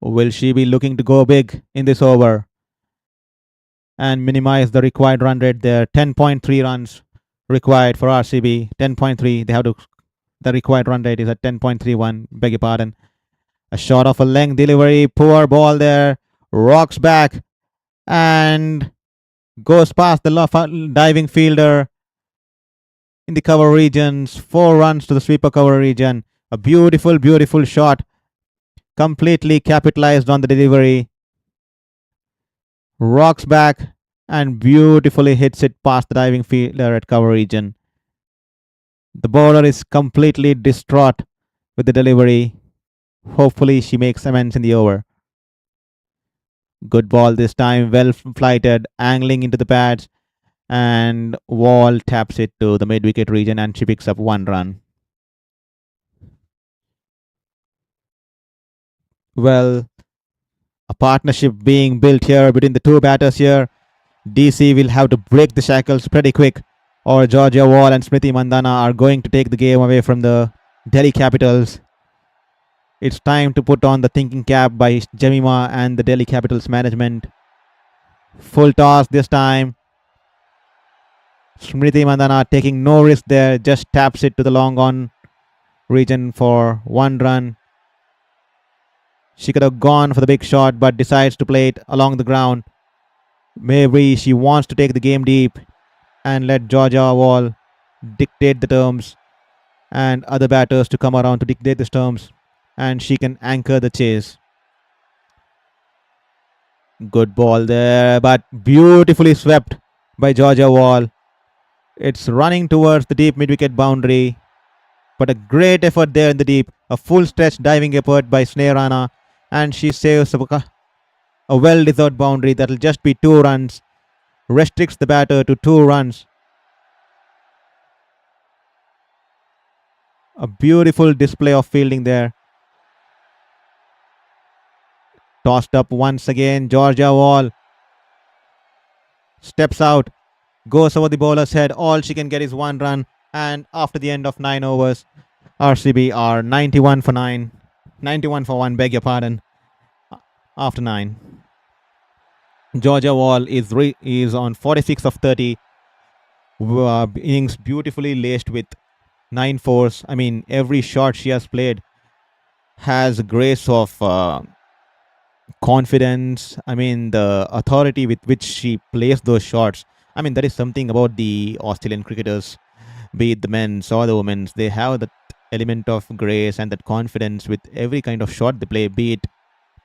Will she be looking to go big in this over and minimize the required run rate there? 10.3 runs required for RCB. 10.3. They have to. The required run rate is at 10.31. Beg your pardon. A shot of a length delivery. Poor ball there. Rocks back and goes past the diving fielder in the cover regions. 4 runs to the sweeper cover region. A beautiful, beautiful shot. Completely capitalized on the delivery. Rocks back and beautifully hits it past the diving fielder at cover region. The bowler is completely distraught with the delivery. Hopefully she makes amends in the over. Good ball this time, well flighted, angling into the pads, and Voll taps it to the mid-wicket region and she picks up 1 run. Well, a partnership being built here between the two batters here. DC will have to break the shackles pretty quick, or Georgia Voll and Smriti Mandhana are going to take the game away from the Delhi Capitals. It's time to put on the thinking cap by Jemimah and the Delhi Capitals management. Full toss this time. Smriti Mandhana taking no risk there, just taps it to the long on region for 1 run. She could have gone for the big shot but decides to play it along the ground. Maybe she wants to take the game deep and let Georgia Voll dictate the terms and other batters to come around to dictate the terms, and she can anchor the chase. Good ball there, but beautifully swept by Georgia Voll. It's running towards the deep mid-wicket boundary, but a great effort there in the deep. A full stretch diving effort by Sneh Rana, and she saves a well-deserved boundary. That'll just be 2 runs. Restricts the batter to 2 runs. A beautiful display of fielding there. Tossed up once again. Georgia Voll steps out, goes over the bowler's head. All she can get is 1 run. And after the end of 9 overs, RCB are 91 for 9. 91 for 1, beg your pardon. After 9. Georgia Voll is on 46 of 30. Innings beautifully laced with 9 fours. I mean, every shot she has played has a grace of confidence. I mean, the authority with which she plays those shots. I mean, that is something about the Australian cricketers, be it the men's or the women's. They have that element of grace and that confidence with every kind of shot they play, be it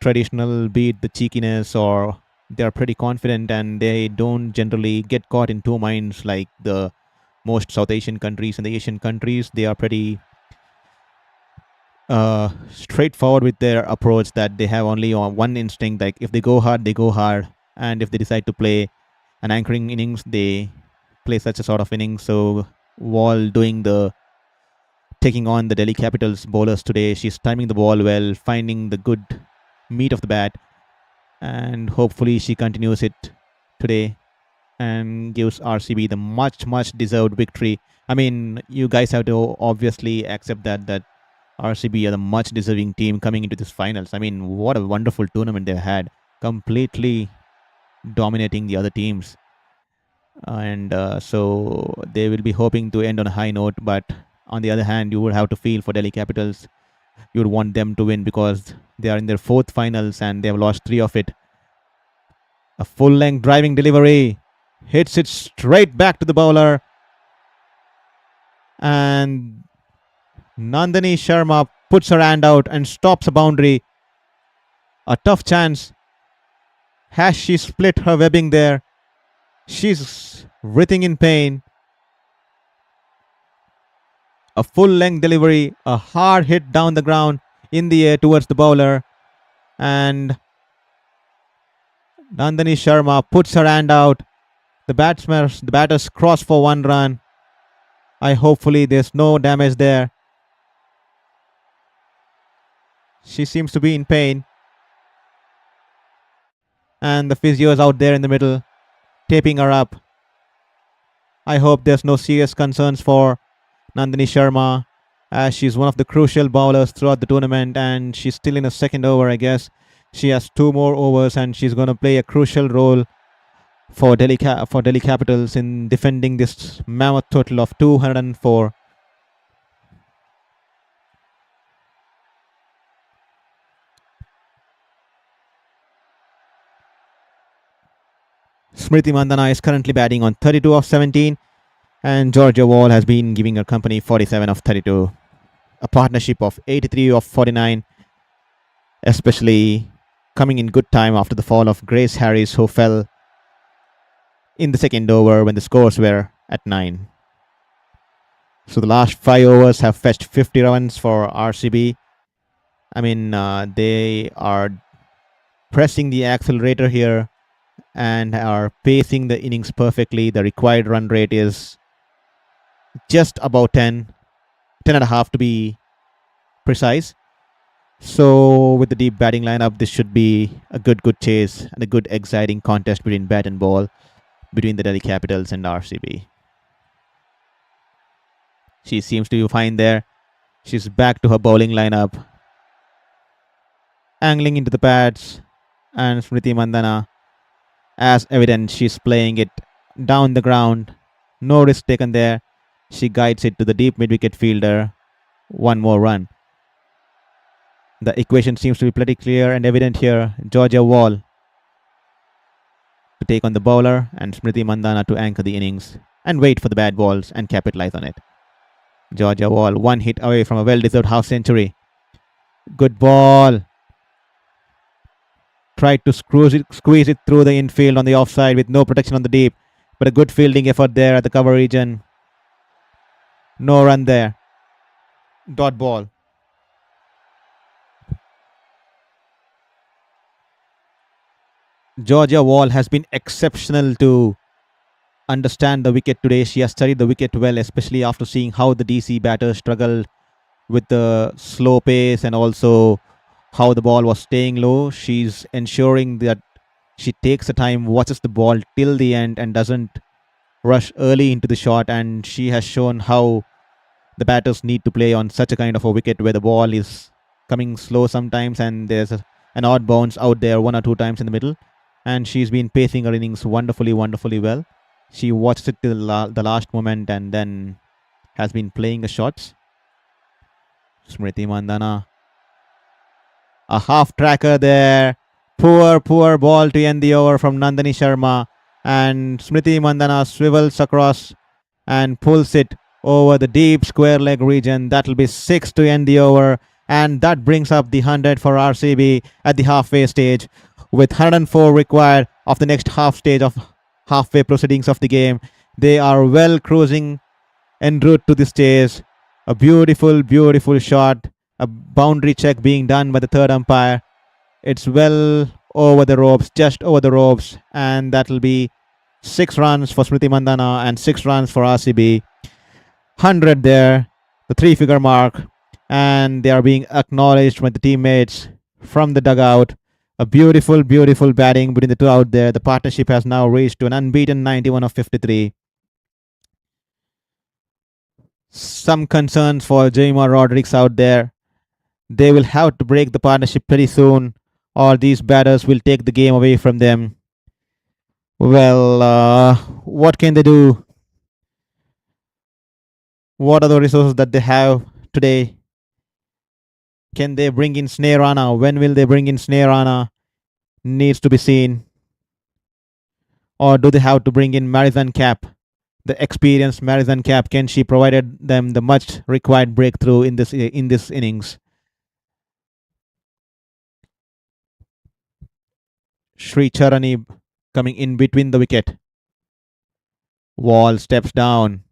traditional, be it the cheekiness, or they are pretty confident and they don't generally get caught in 2 minds like the most South Asian countries and the Asian countries. They are pretty straightforward with their approach, that they have only one instinct, like if they go hard, they go hard, and if they decide to play an anchoring innings, they play such a sort of innings. So Voll taking on the Delhi Capitals bowlers today, she's timing the ball well, finding the good meat of the bat, and hopefully she continues it today and gives RCB the much deserved victory. I mean, you guys have to obviously accept that RCB are the much deserving team coming into this finals. I mean, what a wonderful tournament they had, completely dominating the other teams. And so they will be hoping to end on a high note. But on the other hand, you would have to feel for Delhi Capitals. You would want them to win because they are in their fourth finals and they have lost 3 of it. A full-length driving delivery hits it straight back to the bowler, and Nandini Sharma puts her hand out and stops a boundary. A tough chance. Has she split her webbing there? She's writhing in pain. A full-length delivery, a hard hit down the ground in the air towards the bowler, and Nandini Sharma puts her hand out. The batters cross for 1 run. Hopefully there's no damage there. She seems to be in pain. And the physio is out there in the middle, taping her up. I hope there's no serious concerns for Nandini Sharma, as she's one of the crucial bowlers throughout the tournament, and she's still in a second over, I guess. She has 2 more overs and she's going to play a crucial role for Delhi Capitals in defending this mammoth total of 204. Smriti Mandhana is currently batting on 32 of 17, and Georgia Voll has been giving her company 47 of 32. A partnership of 83 of 49, especially coming in good time after the fall of Grace Harris, who fell in the second over when the scores were at 9. So the last 5 overs have fetched 50 runs for RCB. I mean, they are pressing the accelerator here and are pacing the innings perfectly. The required run rate is just about 10 and a half to be precise. So with the deep batting lineup, this should be a good chase and a good exciting contest between bat and ball between the Delhi Capitals and RCB. She seems to be fine there. She's back to her bowling lineup, angling into the pads, and Smriti Mandhana, as evident, she's playing it down the ground. No risk taken there. She guides it to the deep mid-wicket fielder. 1 more run. The equation seems to be pretty clear and evident here. Georgia Voll to take on the bowler and Smriti Mandhana to anchor the innings and wait for the bad balls and capitalize on it. Georgia Voll 1 hit away from a well-deserved half century. Good ball. Tried to squeeze it through the infield on the offside with no protection on the deep, but a good fielding effort there at the cover region. No run there. Dot ball. Georgia Voll has been exceptional to understand the wicket today. She has studied the wicket well, especially after seeing how the DC batters struggled with the slow pace and also how the ball was staying low. She's ensuring that she takes the time, watches the ball till the end and doesn't rush early into the shot, and she has shown how the batters need to play on such a kind of a wicket where the ball is coming slow sometimes and there's an odd bounce out there 1 or 2 times in the middle, and she's been pacing her innings wonderfully well. She watched it till the last moment and then has been playing the shots. Smriti Mandhana, a half tracker there. Poor ball to end the over from Nandini Sharma, and Smriti Mandhana swivels across and pulls it over the deep square leg region. That will be 6 to end the over, and that brings up the 100 for RCB at the halfway stage, with 104 required of the next half stage of halfway proceedings of the game. They are well cruising en route to this chase. A beautiful shot. A boundary check being done by the third umpire. It's well over the ropes, just over the ropes, and that will be 6 runs for Smriti Mandhana and 6 runs for RCB. 100 there, the 3-figure mark, and they are being acknowledged by the teammates from the dugout. A beautiful, beautiful batting between the two out there. The partnership has now reached to an unbeaten 91 of 53. Some concerns for Jemimah Rodrigues out there. They will have to break the partnership pretty soon, or these batters will take the game away from them. Well, what can they do? What are the resources that they have today? Can they bring in Sneh Rana? When will they bring in Sneh Rana? Needs to be seen. Or do they have to bring in Marizanne Kapp? The experienced Marizanne Kapp, can she provide them the much required breakthrough in this innings? Sri Charani coming in between the wicket. Wall steps down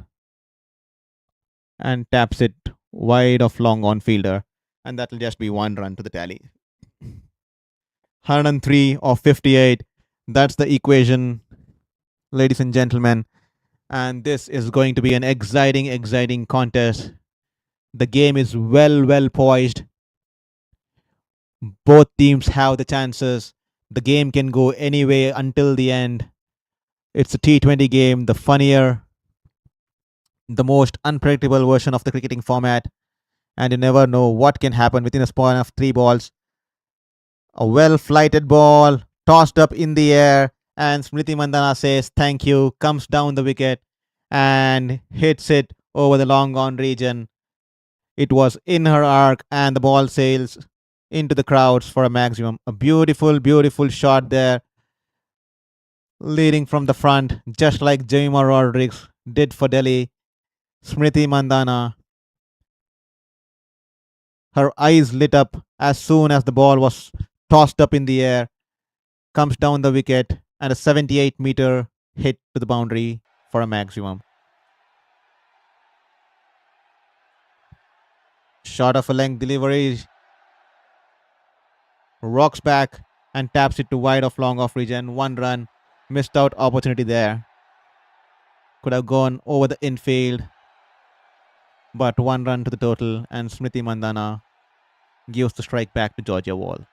and taps it wide of long on fielder, and that will just be 1 run to the tally. 103 of 58. That's the equation, ladies and gentlemen. And this is going to be an exciting contest. The game is well poised. Both teams have the chances. The game can go any way until the end. It's a T20 game, the funnier, the most unpredictable version of the cricketing format. And you never know what can happen within a span of 3 balls. A well-flighted ball, tossed up in the air, and Smriti Mandhana says thank you, comes down the wicket and hits it over the long on region. It was in her arc and the ball sails into the crowds for a maximum. A beautiful shot there, leading from the front, just like Jemimah Rodrigues did for Delhi. Smriti Mandhana, her eyes lit up as soon as the ball was tossed up in the air, comes down the wicket, and a 78-meter hit to the boundary for a maximum. Shot of a length delivery, rocks back and taps it to wide of long off region. 1 run, missed out opportunity there. Could have gone over the infield, but 1 run to the total, and Smriti Mandhana gives the strike back to Georgia Voll.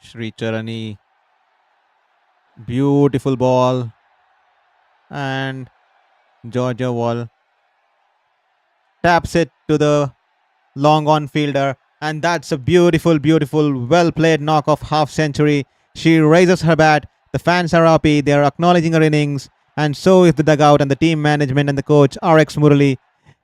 Sri Charani, beautiful ball, and Georgia Voll taps it to the long on fielder, and that's a beautiful well played knock of half century. She raises her bat. The fans are happy. They are acknowledging her innings, and so is the dugout and the team management and the coach RX Murali.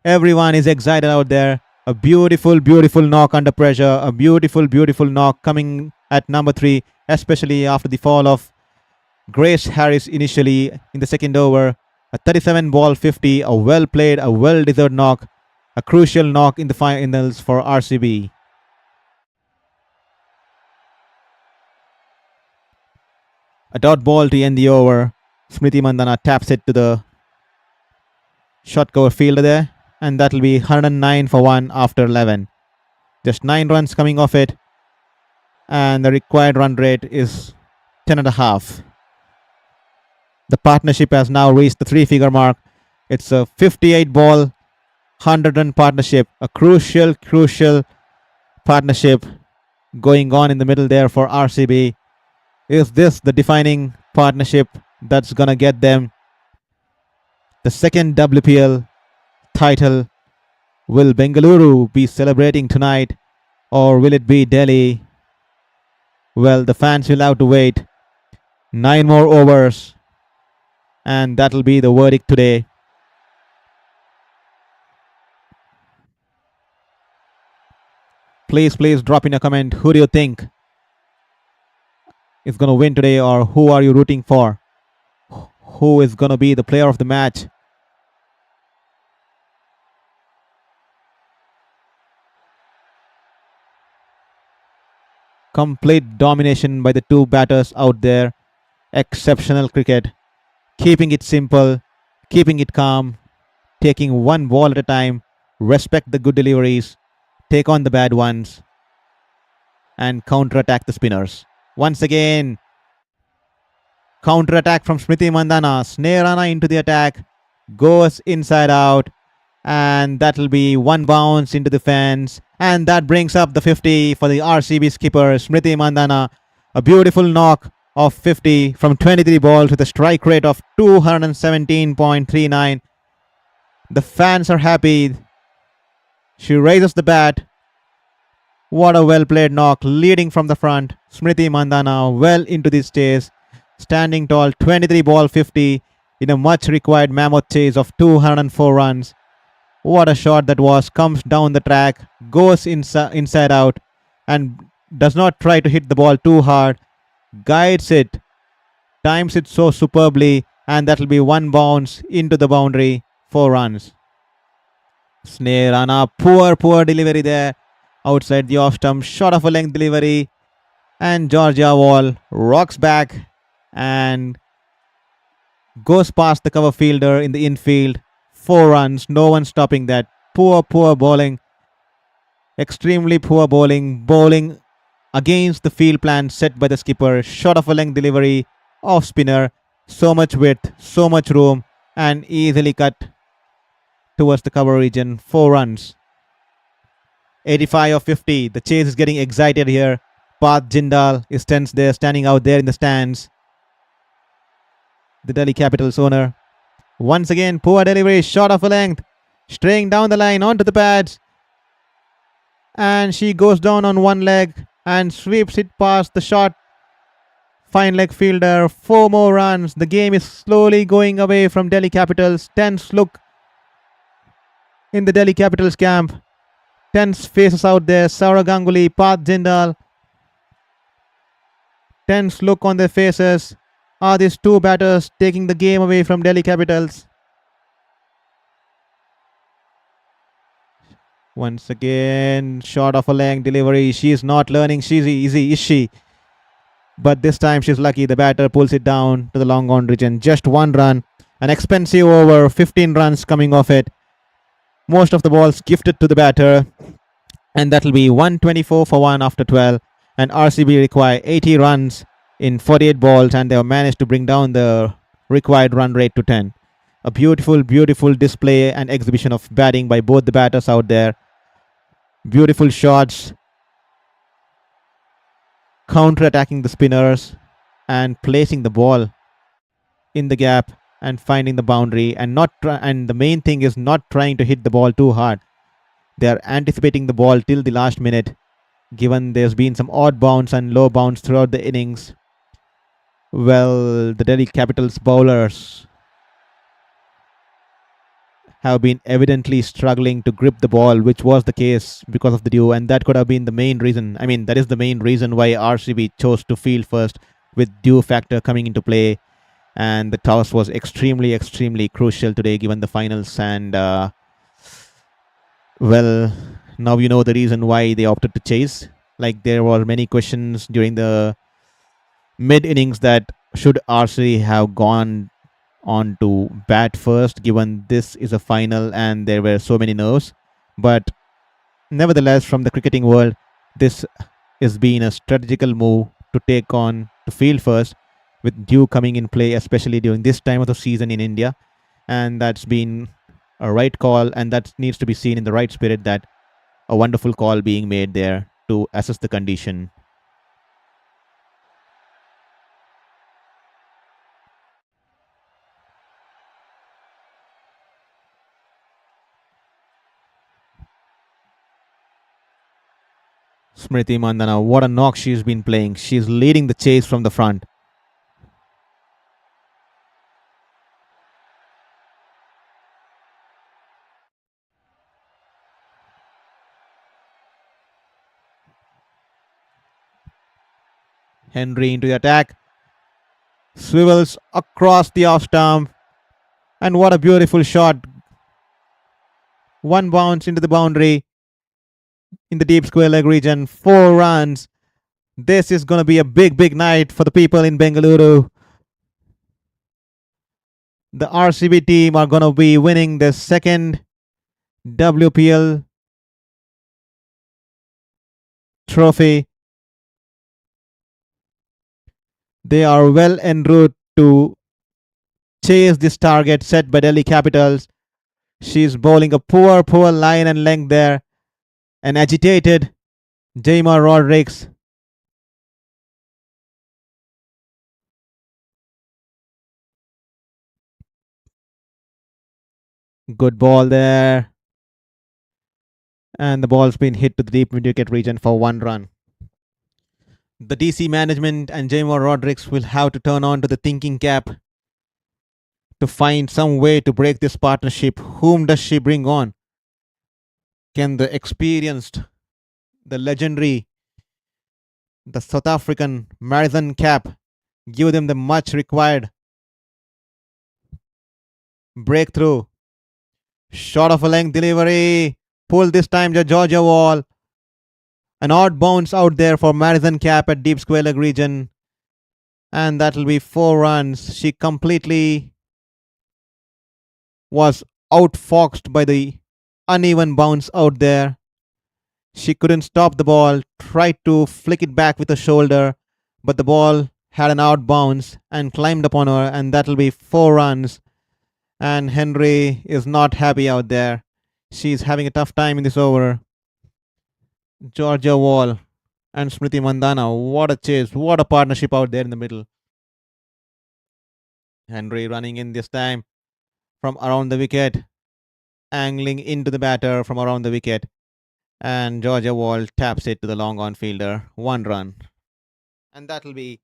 Everyone is excited out there. A beautiful knock under pressure. A beautiful knock coming at number 3, especially after the fall of Grace Harris initially in the second over. A 37 ball 50, a well played, a well deserved knock, a crucial knock in the finals for RCB. A dot ball to end the over. Smriti Mandhana taps it to the short cover fielder there, and that'll be 109 for 1 after 11. Just 9 runs coming off it, and the required run rate is 10.5. The partnership has now reached the 3-figure mark. It's a 58 ball, 100-run partnership. A crucial partnership going on in the middle there for RCB. Is this the defining partnership that's going to get them the second WPL title? Will Bengaluru be celebrating tonight, or will it be Delhi? Well, the fans will have to wait. 9 more overs, and that'll be the verdict today. Please drop in a comment. Who do you think is going to win today, or who are you rooting for? Who is going to be the player of the match? Complete domination by the 2 batters out there. Exceptional cricket. Keeping it simple, keeping it calm, taking 1 ball at a time, respect the good deliveries, take on the bad ones, and counter-attack the spinners. Once again, counter-attack from Smriti Mandhana. Sneh Rana into the attack, goes inside out, And that'll be one bounce into the fence. And that brings up the 50 for the RCB skipper, Smriti Mandhana. A beautiful knock of 50 from 23 balls with a strike rate of 217.39. The fans are happy. She raises the bat. What a well played knock, leading from the front. Smriti Mandhana well into the chase, standing tall, 23 ball 50 in a much required mammoth chase of 204 runs. What a shot that was. Comes down the track, goes inside out, and does not try to hit the ball too hard. Guides it, times it so superbly, and that'll be one bounce into the boundary, 4 runs. Sneh, Rana, poor delivery there. Outside the off stump, short of a length delivery. And Georgia Voll rocks back and goes past the cover fielder in the infield. 4 runs, no one stopping that. Poor bowling. Extremely poor bowling. Bowling against the field plan set by the skipper. Short of a length delivery, off spinner. So much width, so much room, and easily cut towards the cover region. 4 runs. 85 of 50. The chase is getting excited here. Path Jindal is tense there, standing out there in the stands. The Delhi Capitals owner. Once again, poor delivery, short of a length. Straying down the line onto the pads. And she goes down on one leg and sweeps it past the short fine leg fielder. 4 more runs. The game is slowly going away from Delhi Capitals. Tense look in the Delhi Capitals camp. Tense faces out there. Saurav Ganguly, Path Jindal. Tense look on their faces. Are these two batters taking the game away from Delhi Capitals? Once again, short of a length delivery. She's not learning. She's easy, is she? But this time she's lucky. The batter pulls it down to the long on region. Just 1 run. An expensive over. 15 runs coming off it. Most of the balls gifted to the batter. And that'll be 124 for 1 after 12. And RCB require 80 runs in 48 balls. And they have managed to bring down the required run rate to 10. A beautiful display and exhibition of batting by both the batters out there. Beautiful shots. Counter-attacking the spinners. And placing the ball in the gap. And finding the boundary. And the main thing is not trying to hit the ball too hard. They are anticipating the ball till the last minute. Given there's been some odd bounce and low bounce throughout the innings. Well, the Delhi Capitals bowlers have been evidently struggling to grip the ball, which was the case because of the dew, and that could have been the main reason. I mean, that is the main reason why RCB chose to field first, with dew factor coming into play. And the toss was extremely crucial today, given the finals. And well, now you know the reason why they opted to chase. Like, there were many questions during the mid innings that should RCB have gone on to bat first, given this is a final and there were so many nerves. But nevertheless, from the cricketing world, this has been a strategical move to take on to field first, with dew coming in play, especially during this time of the season in India. And that's been a right call, and that needs to be seen in the right spirit, that a wonderful call being made there to assess the condition. Smriti Mandhana, what a knock she's been playing. She's leading the chase from the front. Henry into the attack. Swivels across the off stump. And what a beautiful shot. 1 bounce into the boundary in the deep square leg region. 4 runs. This is going to be a big night for the people in Bengaluru. The RCB team are going to be winning the second WPL trophy. They are well en route to chase this target set by Delhi Capitals. She's bowling a poor line and length there. An agitated Jemimah Rodrigues. Good ball there. And the ball's been hit to the deep mid-wicket region for 1 run. The DC management and Jemimah Rodrigues will have to turn on to the thinking cap to find some way to break this partnership. Whom does she bring on? Can the experienced, the legendary, the South African Marizanne Kapp give them the much required breakthrough? Short of a length delivery. Pull this time to Georgia Voll. An odd bounce out there for Marizanne Kapp at deep square leg region. And that will be 4 runs. She completely was outfoxed by the uneven bounce out there. She couldn't stop the ball, tried to flick it back with her shoulder, but the ball had an out bounce and climbed upon her, and that'll be 4 runs. And Henry is not happy out there. She's having a tough time in this over. Georgia Voll and Smriti Mandhana. What a chase. What a partnership out there in the middle. Henry running in this time from around the wicket, angling into the batter from around the wicket. And Georgia Voll taps it to the long on fielder. 1 run. And that'll be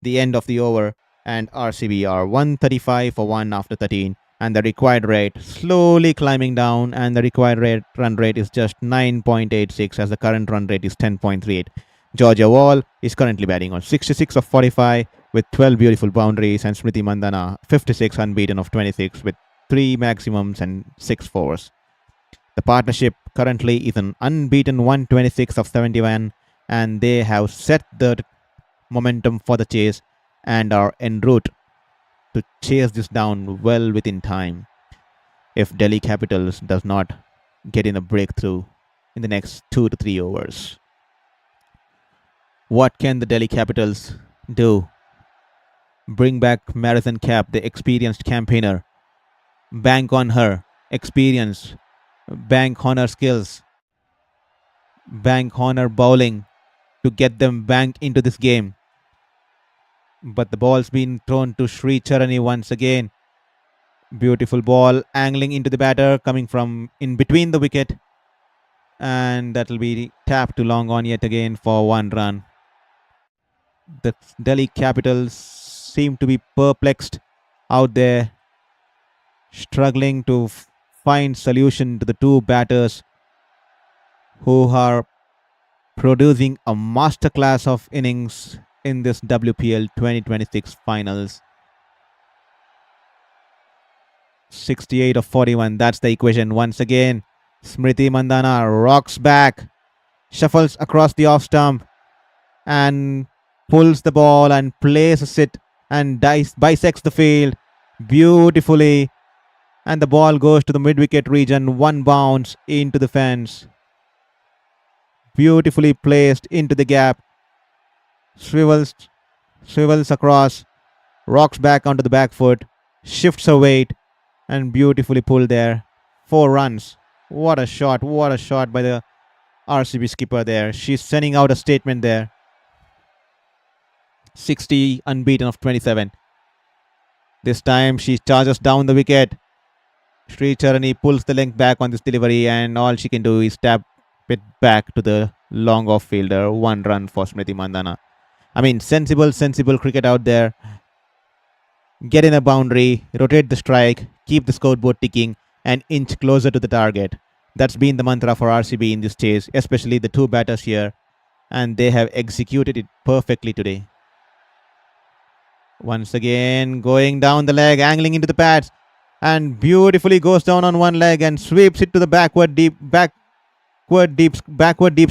the end of the over. And RCB are 135 for 1 after 13. And the required rate slowly climbing down. And the required run rate is just 9.86 as the current run rate is 10.38. Georgia Voll is currently batting on 66 of 45 with 12 beautiful boundaries. And Smriti Mandhana 56 unbeaten of 26 with 3 maximums and 6 fours. The partnership currently is an unbeaten 126 of 71, and they have set the momentum for the chase and are en route to chase this down well within time if Delhi Capitals does not get in a breakthrough in the next 2 to 3 overs. What can the Delhi Capitals do? Bring back Marizanne Kapp, the experienced campaigner. Bank on her experience. Bank on her skills. Bank on her bowling to get them back into this game. But the ball's been thrown to Sri Charani once again. Beautiful ball angling into the batter, coming from in between the wicket. And that'll be tapped to long on yet again for 1 run. The Delhi Capitals seem to be perplexed out there, struggling to find solution to the 2 batters who are producing a masterclass of innings in this WPL 2026 finals. 68 of 41, that's the equation once again. Smriti Mandhana rocks back, shuffles across the off stump and pulls the ball and places it and bisects the field beautifully. And the ball goes to the mid-wicket region. 1 bounce into the fence. Beautifully placed into the gap. Swivels across. Rocks back onto the back foot. Shifts her weight. And beautifully pulled there. 4 runs. What a shot. What a shot by the RCB skipper there. She's sending out a statement there. 60 unbeaten of 27. This time she charges down the wicket. Sri Charani pulls the length back on this delivery, and all she can do is tap it back to the long off fielder. 1 run for Smriti Mandhana. I mean, sensible cricket out there. Get in a boundary, rotate the strike, keep the scoreboard ticking, and inch closer to the target. That's been the mantra for RCB in this chase, especially the 2 batters here, and they have executed it perfectly today. Once again, going down the leg, angling into the pads. And beautifully goes down on 1 leg and sweeps it to the backward deep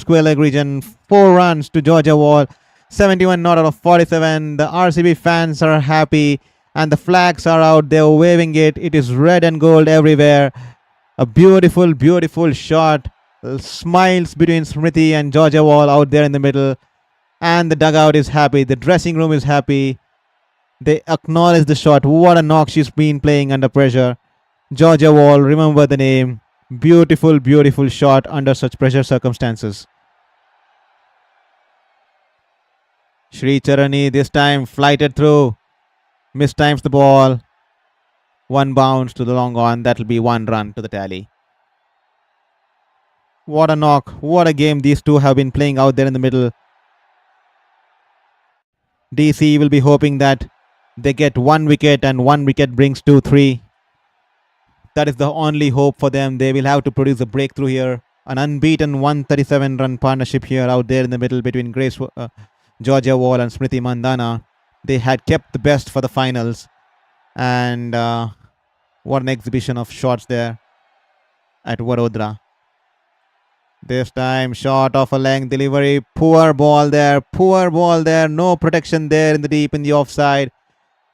square leg region. 4 runs to Georgia Voll. 71 not out of 47. The RCB fans are happy and the flags are out there waving it. It is red and gold everywhere. A beautiful shot. Smiles between Smriti and Georgia Voll out there in the middle. And the dugout is happy. The dressing room is happy. They acknowledge the shot. What a knock she's been playing under pressure. Georgia Voll, remember the name. Beautiful, beautiful shot under such pressure circumstances. Sri Charani this time flighted through. Mistimes the ball. One bounce to the long on. That'll be 1 run to the tally. What a knock. What a game these two have been playing out there in the middle. DC will be hoping that they get 1 wicket and 1 wicket brings 2-3. That is the only hope for them. They will have to produce a breakthrough here. An unbeaten 137 run partnership here out there in the middle between Georgia Voll and Smriti Mandhana. They had kept the best for the finals. And what an exhibition of shots there at Vadodara. This time, short of a length delivery. Poor ball there. Poor ball there. No protection there in the deep in the offside.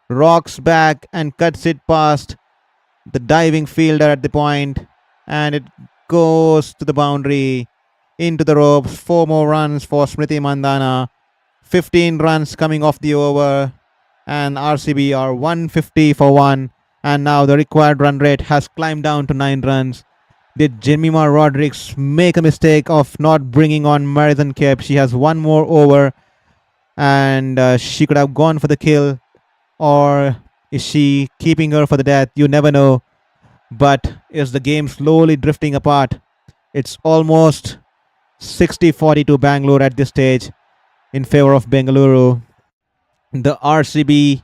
Rocks back and cuts it past the diving fielder at the point. And it goes to the boundary. Into the ropes. 4 more runs for Smriti Mandhana. 15 runs coming off the over. And RCB are 150 for 1. And now the required run rate has climbed down to 9 runs. Did Jemimah Rodrigues make a mistake of not bringing on Marizanne Kapp? She has 1 more over and she could have gone for the kill. Or is she keeping her for the death? You never know. But is the game slowly drifting apart? It's almost 60-40 to Bangalore at this stage in favor of Bengaluru. The RCB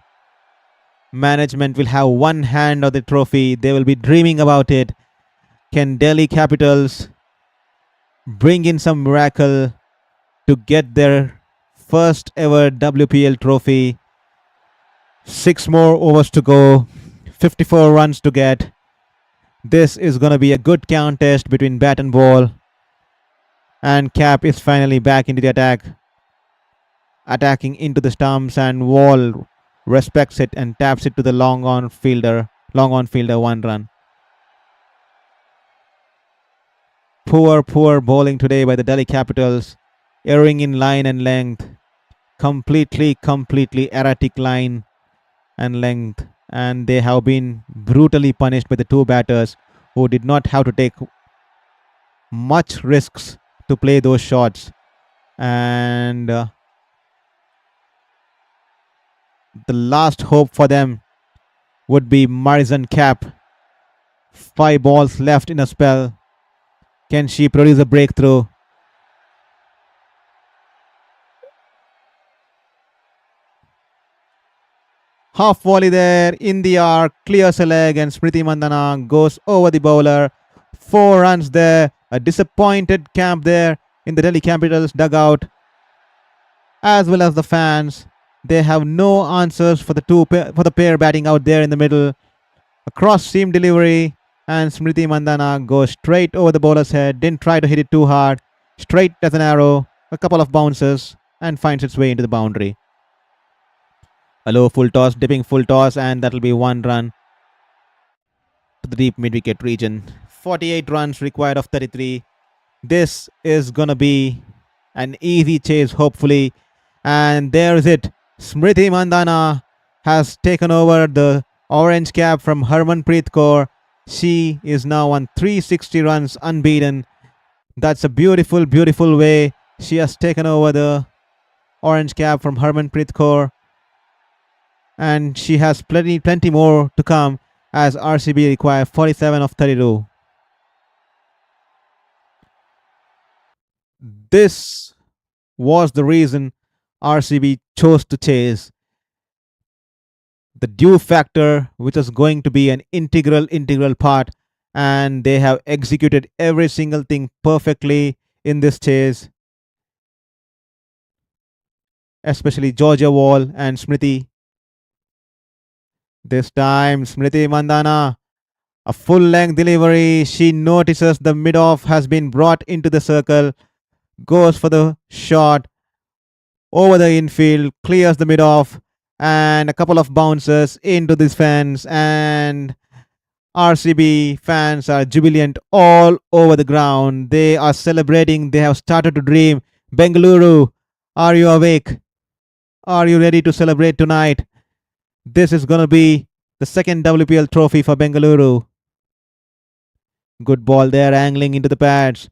management will have one hand on the trophy. They will be dreaming about it. Can Delhi Capitals bring in some miracle to get their first ever WPL trophy? 6 more overs to go. 54 runs to get. This is going to be a good contest between bat and ball. And Kapp is finally back into the attack. Attacking into the stumps, and Voll respects it and taps it to the long on fielder. 1 run. Poor bowling today by the Delhi Capitals. Erring in line and length. Completely erratic line and length. And they have been brutally punished by the 2 batters who did not have to take much risks to play those shots. And the last hope for them would be Marizanne Kapp. 5 balls left in a spell. Can she produce a breakthrough? Half volley there in the arc, clears a leg, and Smriti Mandhana goes over the bowler. 4 runs there. A disappointed camp there in the Delhi Capitals dugout, as well as the fans. They have no answers for the pair batting out there in the middle. A cross seam delivery, and Smriti Mandhana goes straight over the bowler's head. Didn't try to hit it too hard. Straight as an arrow. A couple of bounces and finds its way into the boundary. A low full toss, dipping full toss, and that'll be 1 run to the deep mid-wicket region. 48 runs required of 33. This is gonna be an easy chase, hopefully. And there is it. Smriti Mandhana has taken over the orange cap from Harmanpreet Kaur. She is now on 360 runs unbeaten. That's a beautiful way. She has taken over the orange cap from Harmanpreet Kaur. And she has plenty more to come as RCB require 47 of 32. This was the reason RCB chose to chase. The due factor, which is going to be an integral part, and they have executed every single thing perfectly in this chase, especially Georgia Voll and Smriti. This time Smriti Mandhana, a full length delivery. She notices the mid-off has been brought into the circle, goes for the shot over the infield, clears the mid-off, and a couple of bounces into this fence, and RCB fans are jubilant all over the ground. They are celebrating. They have started to dream. Bengaluru, are you awake? Are you ready to celebrate tonight? This is going to be the second WPL trophy for Bengaluru. Good ball there, angling into the pads.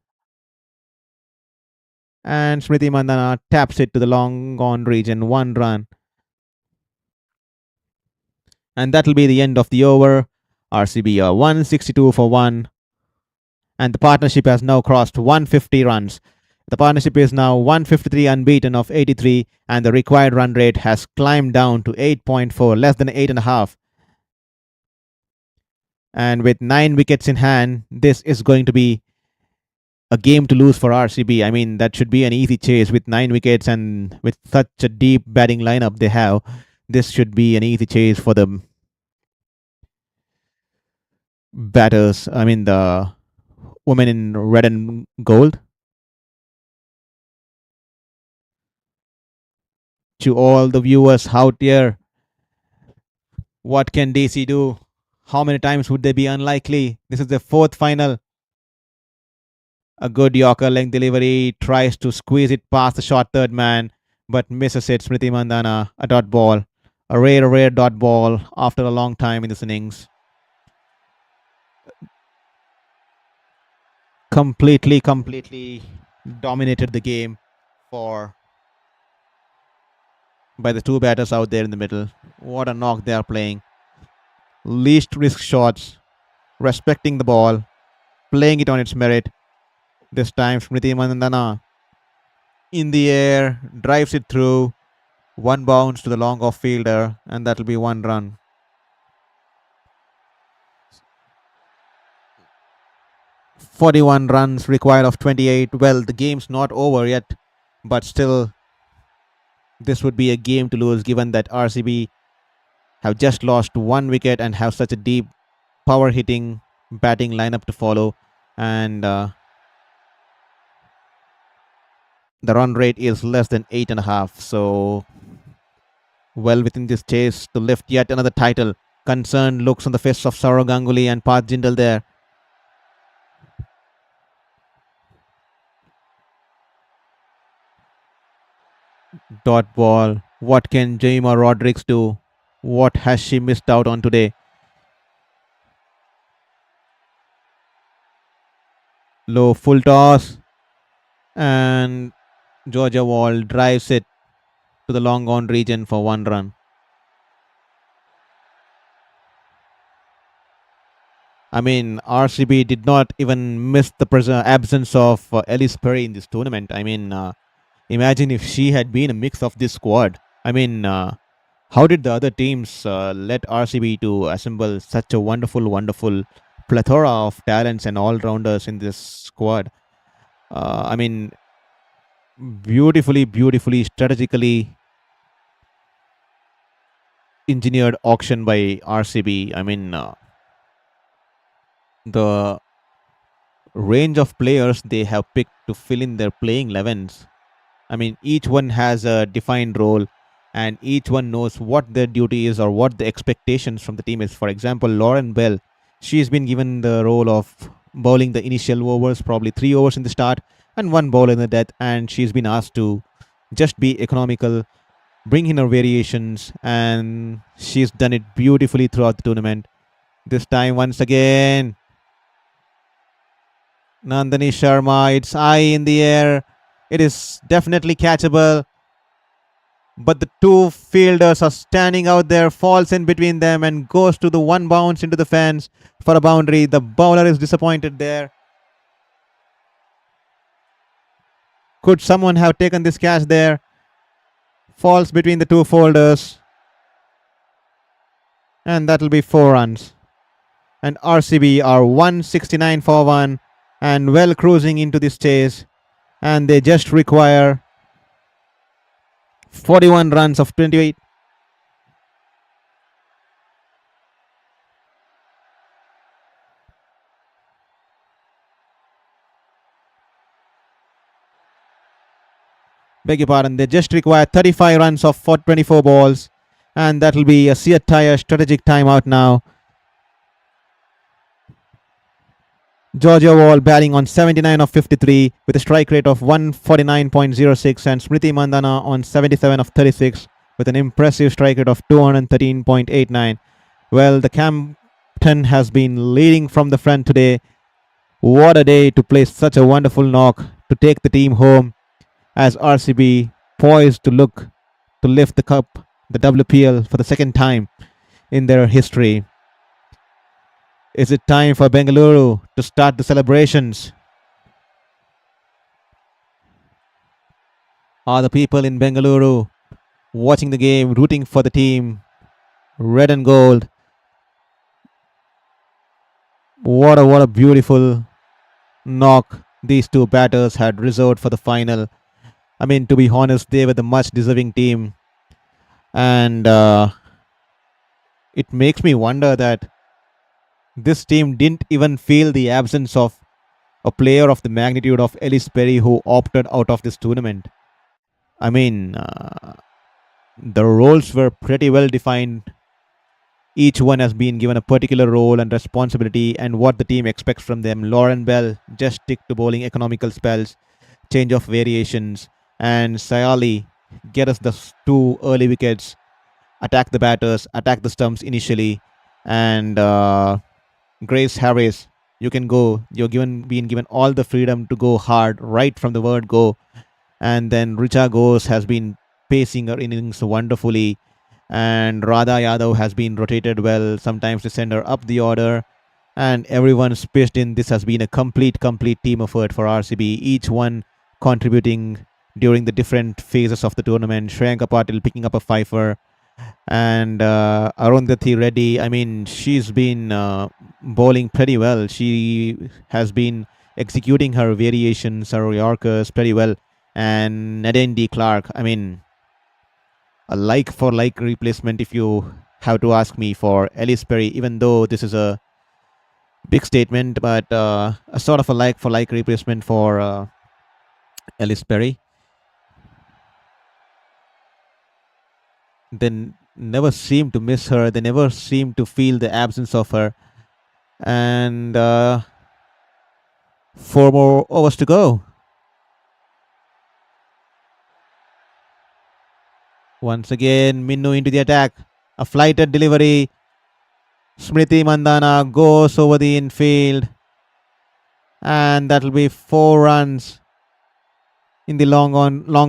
And Smriti Mandhana taps it to the long on region. 1 run. And that'll be the end of the over. RCB are 162 for 1. And the partnership has now crossed 150 runs. The partnership is now 153 unbeaten of 83, and the required run rate has climbed down to 8.4, less than 8.5. And with 9 wickets in hand, this is going to be a game to lose for RCB. I mean, that should be an easy chase with 9 wickets, and with such a deep batting lineup they have, this should be an easy chase for the batters. I mean, the women in red and gold. To all the viewers out there, what can DC do? How many times would they be unlikely? This is the 4th final. A good Yorker length delivery, tries to squeeze it past the short third man, but misses it. Smriti Mandhana, a dot ball. A rare dot ball after a long time in this innings. Completely dominated the game by the two batters out there in the middle. What a knock they are playing. Least risk shots, respecting the ball, playing it on its merit. This time Smriti Mandhana in the air, drives it through. 1 bounce to the long off fielder, and that'll be 1 run. "41 runs required of 28. Well, the game's not over yet, but still, this would be a game to lose given that RCB have just lost 1 wicket and have such a deep power hitting batting lineup to follow. And the run rate is less than 8.5. So, well within this chase to lift yet another title. Concerned looks on the face of Saurav Ganguly and Path Jindal there. Dot ball. What can Jemimah Rodrigues do? What has she missed out on today? Low full toss. And Georgia Voll drives it to the long on region for 1 run. I mean, RCB did not even miss the absence of Ellis Perry in this tournament. I mean, imagine if she had been a mix of this squad. I mean, how did the other teams let RCB to assemble such a wonderful plethora of talents and all-rounders in this squad? I mean, beautifully, strategically engineered auction by RCB. I mean, the range of players they have picked to fill in their playing 11s. I mean, each one has a defined role and each one knows what their duty is or what the expectations from the team is. For example, Lauren Bell, she's been given the role of bowling the initial overs, probably 3 overs in the start and 1 ball in the death, and she's been asked to just be economical, bring in her variations, and she's done it beautifully throughout the tournament. This time, once again, Nandini Sharma, it's high in the air. It is definitely catchable. But the 2 fielders are standing out there, falls in between them and goes to the 1 bounce into the fence for a boundary. The bowler is disappointed there. Could someone have taken this catch there? Falls between the 2 fielders. And that'll be 4 runs. And RCB are 169 for 1 and well cruising into this chase. And they just require 41 runs of 28. Beg your pardon, they just require 35 runs of 24 balls. And that will be a Siataya strategic timeout now. Georgia Voll batting on 79 of 53 with a strike rate of 149.06 and Smriti Mandhana on 77 of 36 with an impressive strike rate of 213.89. Well, the captain has been leading from the front today What a day to play such a wonderful knock to take the team home as RCB poised to look to lift the cup, the WPL, for the second time in their history. Is it time for Bengaluru to start the celebrations? Are the people in Bengaluru watching the game, rooting for the team, red and gold? What a beautiful knock these two batters had reserved for the final. I mean, to be honest, they were the much deserving team, and it makes me wonder that this team didn't even feel the absence of a player of the magnitude of Ellis Perry who opted out of this tournament. I mean, the roles were pretty well defined. Each one has been given a particular role and responsibility and what the team expects from them. Lauren Bell just stick to bowling economical spells, change of variations, and Sayali get us the two early wickets, attack the batters, attack the stumps initially, and Grace Harris, you can go. You're being given all the freedom to go hard right from the word go. And then Richa Ghose has been pacing her innings wonderfully. And Radha Yadav has been rotated well, sometimes to send her up the order. And everyone's pitched in. This has been a complete team effort for RCB, each one contributing during the different phases of the tournament. Shreyanka Patil picking up a fifer, and Arundhati Reddy, I mean, she's been bowling pretty well. She has been executing her variations, her Yorkers pretty well. And Nadine D. Clark, I mean, a like for like replacement, if you have to ask me, for Ellis Perry, even though this is a big statement, but a sort of a like for like replacement for Ellis Perry. They never seem to miss her. They never seem to feel the absence of her. And 4 more overs to go. Once again, Minnu into the attack. A flighted delivery. Smriti Mandhana goes over the infield. And that'll be 4 runs in the long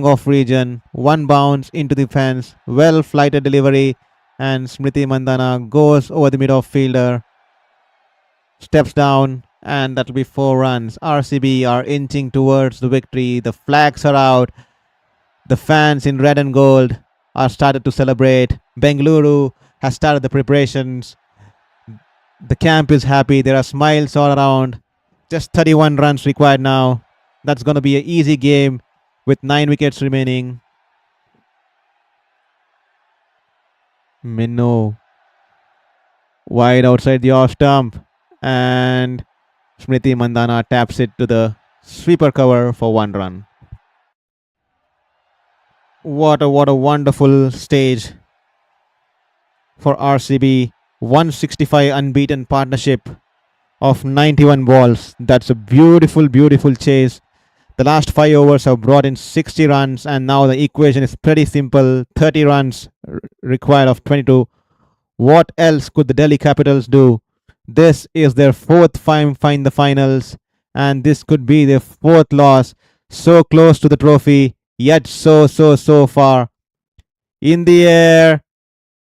off region. 1 bounce into the fence. Well flighted delivery. And Smriti Mandhana goes over the mid-off fielder. Steps down. And that'll be 4 runs. RCB are inching towards the victory. The flags are out. The fans in red and gold are started to celebrate. Bengaluru has started the preparations. The camp is happy. There are smiles all around. Just 31 runs required now. That's going to be an easy game with 9 wickets remaining. Minnow wide outside the off stump, and Smriti Mandhana taps it to the sweeper cover for 1 run. What a wonderful stage for RCB. 165 unbeaten partnership of 91 balls. That's a beautiful chase. The last 5 overs have brought in 60 runs, and now the equation is pretty simple. 30 runs required of 22. What else could the Delhi Capitals do? This is their 4th find the finals, and this could be their 4th loss. So close to the trophy, yet so far. In the air,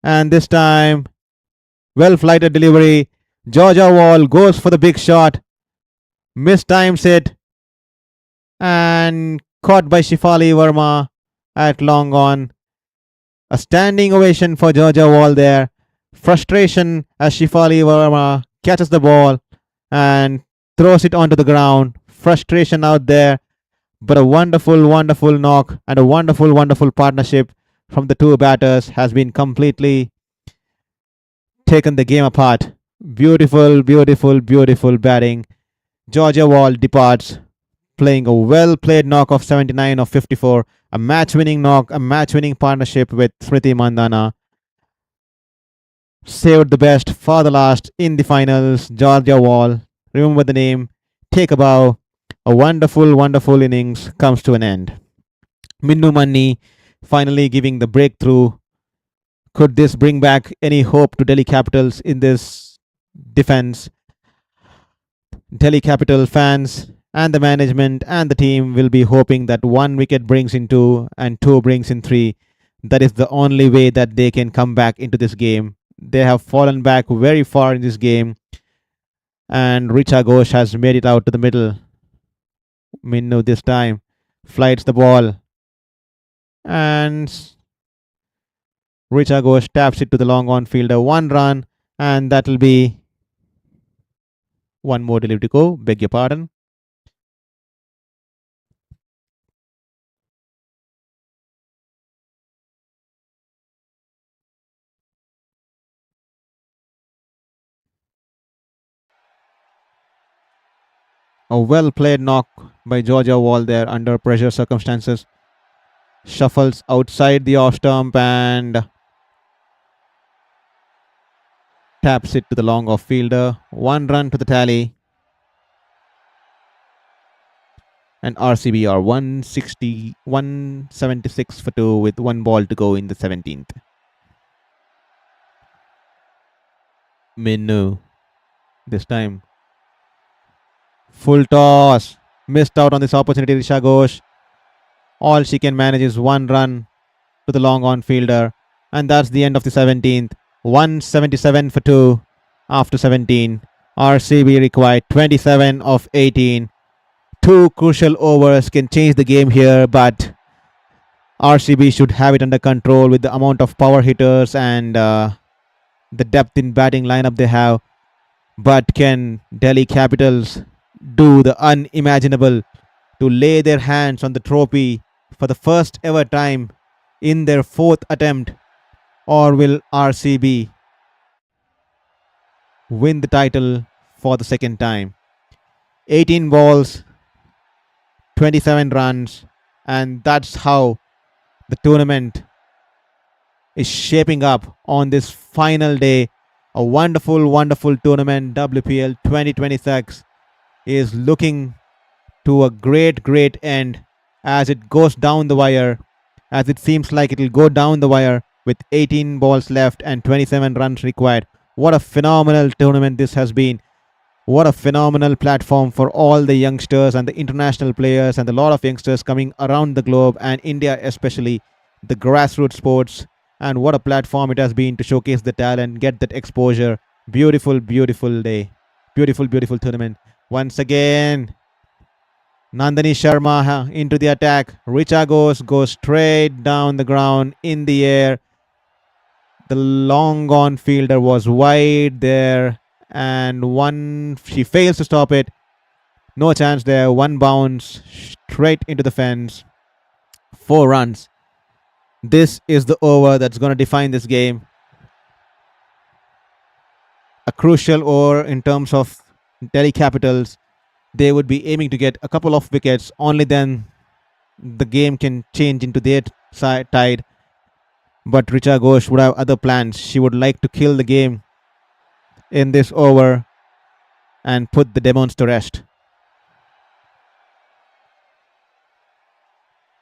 and this time, well flighted delivery. Georgia Voll goes for the big shot, mistimes it, and caught by Shefali Verma at long on. A standing ovation for Georgia Voll there. Frustration as Shefali Verma catches the ball and throws it onto the ground. Frustration out there. But a wonderful knock and a wonderful partnership from the two batters has been completely taken the game apart. Beautiful batting. Georgia Voll departs, playing a well-played knock of 79 of 54. A match-winning knock, a match-winning partnership with Smriti Mandhana. Saved the best for the last in the finals. Georgia Voll, remember the name. Take a bow. A wonderful innings comes to an end. Minnu Manni finally giving the breakthrough. Could this bring back any hope to Delhi Capitals in this defense? Delhi Capital fans and the management and the team will be hoping that one wicket brings in two and two brings in three. That is the only way that they can come back into this game. They have fallen back very far in this game, and Richa Ghosh has made it out to the middle. Minnu this time flights the ball, and Richa Ghosh taps it to the long on fielder. One run, and that will be one more delivery to go. Beg your pardon. A well played knock by Georgia Voll there under pressure circumstances. Shuffles outside the off stump and taps it to the long off fielder. One run to the tally. And RCB are 160, 176 for two with one ball to go in the 17th. Minnu this time. Full toss. Missed out on this opportunity, Richa Ghosh. All she can manage is one run to the long on fielder. And that's the end of the 17th. 177 for 2 after 17. RCB required 27 of 18. Two crucial overs can change the game here, but RCB should have it under control with the amount of power hitters and the depth in batting lineup they have. But can Delhi Capitals do the unimaginable to lay their hands on the trophy for the first ever time in their fourth attempt? Or will RCB win the title for the second time? 18 balls, 27 runs, and that's how the tournament is shaping up on this final day. A wonderful, wonderful tournament. WPL 2026 is looking to a great, great end as it goes down the wire, as it seems like it will go down the wire with 18 balls left and 27 runs required. What a phenomenal tournament this has been. What a phenomenal platform for all the youngsters and the international players and a lot of youngsters coming around the globe and India especially, the grassroots sports. And what a platform it has been to showcase the talent, get that exposure. Beautiful, beautiful day. Beautiful, beautiful tournament. Once again, Nandini Sharma into the attack. Richa goes straight down the ground in the air. The long on fielder was wide there, and she fails to stop it. No chance there. One bounce straight into the fence. 4 runs. This is the over that's going to define this game. A crucial over in terms of Delhi Capitals. They would be aiming to get a couple of wickets. Only then the game can change into their tide. But Richa Ghosh would have other plans. She would like to kill the game in this over and put the demons to rest.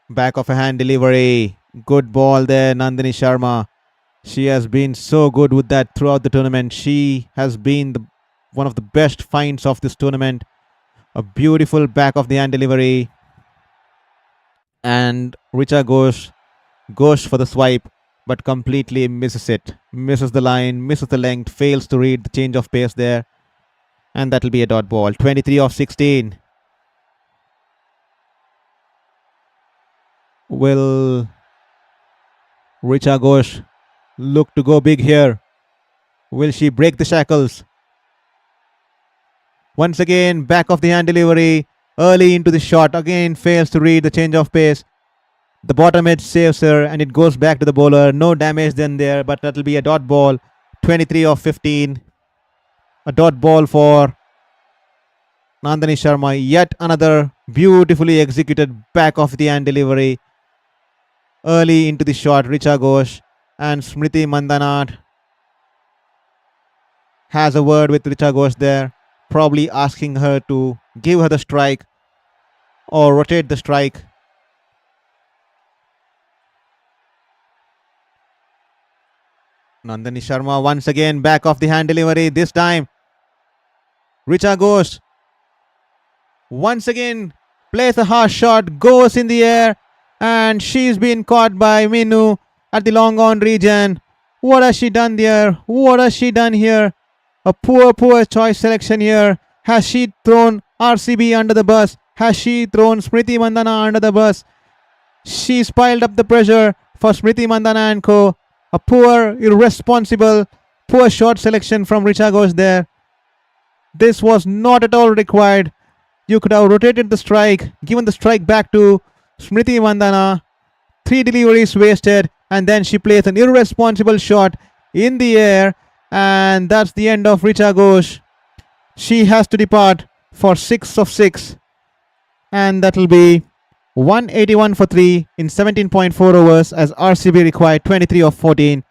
Back of a hand delivery. Good ball there, Nandini Sharma. She has been so good with that throughout the tournament. She has been one of the best finds of this tournament. A beautiful back of the hand delivery. And Richa goes for the swipe, but completely misses it. Misses the line, misses the length, fails to read the change of pace there. And that'll be a dot ball. 23 of 16. Will Richa Ghosh look to go big here? Will she break the shackles? Once again, back of the hand delivery. Early into the shot. Again, fails to read the change of pace. The bottom edge saves her and it goes back to the bowler. No damage then there, but that'll be a dot ball. 23 of 15. A dot ball for Nandini Sharma. Yet another beautifully executed back of the hand delivery. Early into the shot, Richa Ghosh and Smriti Mandhana has a word with Richa Ghosh there, probably asking her to give her the strike or rotate the strike. Nandini Sharma once again back of the hand delivery. This time, Richa Ghosh Once again, plays a harsh shot, goes in the air, and she's been caught by Minu at the long on region. What has she done there? What has she done here? A poor choice selection here. Has she thrown RCB under the bus? Has she thrown Smriti Mandhana under the bus? She's piled up the pressure for Smriti Mandhana and co. A poor, irresponsible, poor shot selection from Richa Ghosh there. This was not at all required. You could have rotated the strike, given the strike back to Smriti Mandhana. 3 deliveries wasted, and then she plays an irresponsible shot in the air, and that's the end of Richa Ghosh. She has to depart for 6 of 6, and that'll be 181 for 3 in 17.4 overs as RCB required 23 of 14.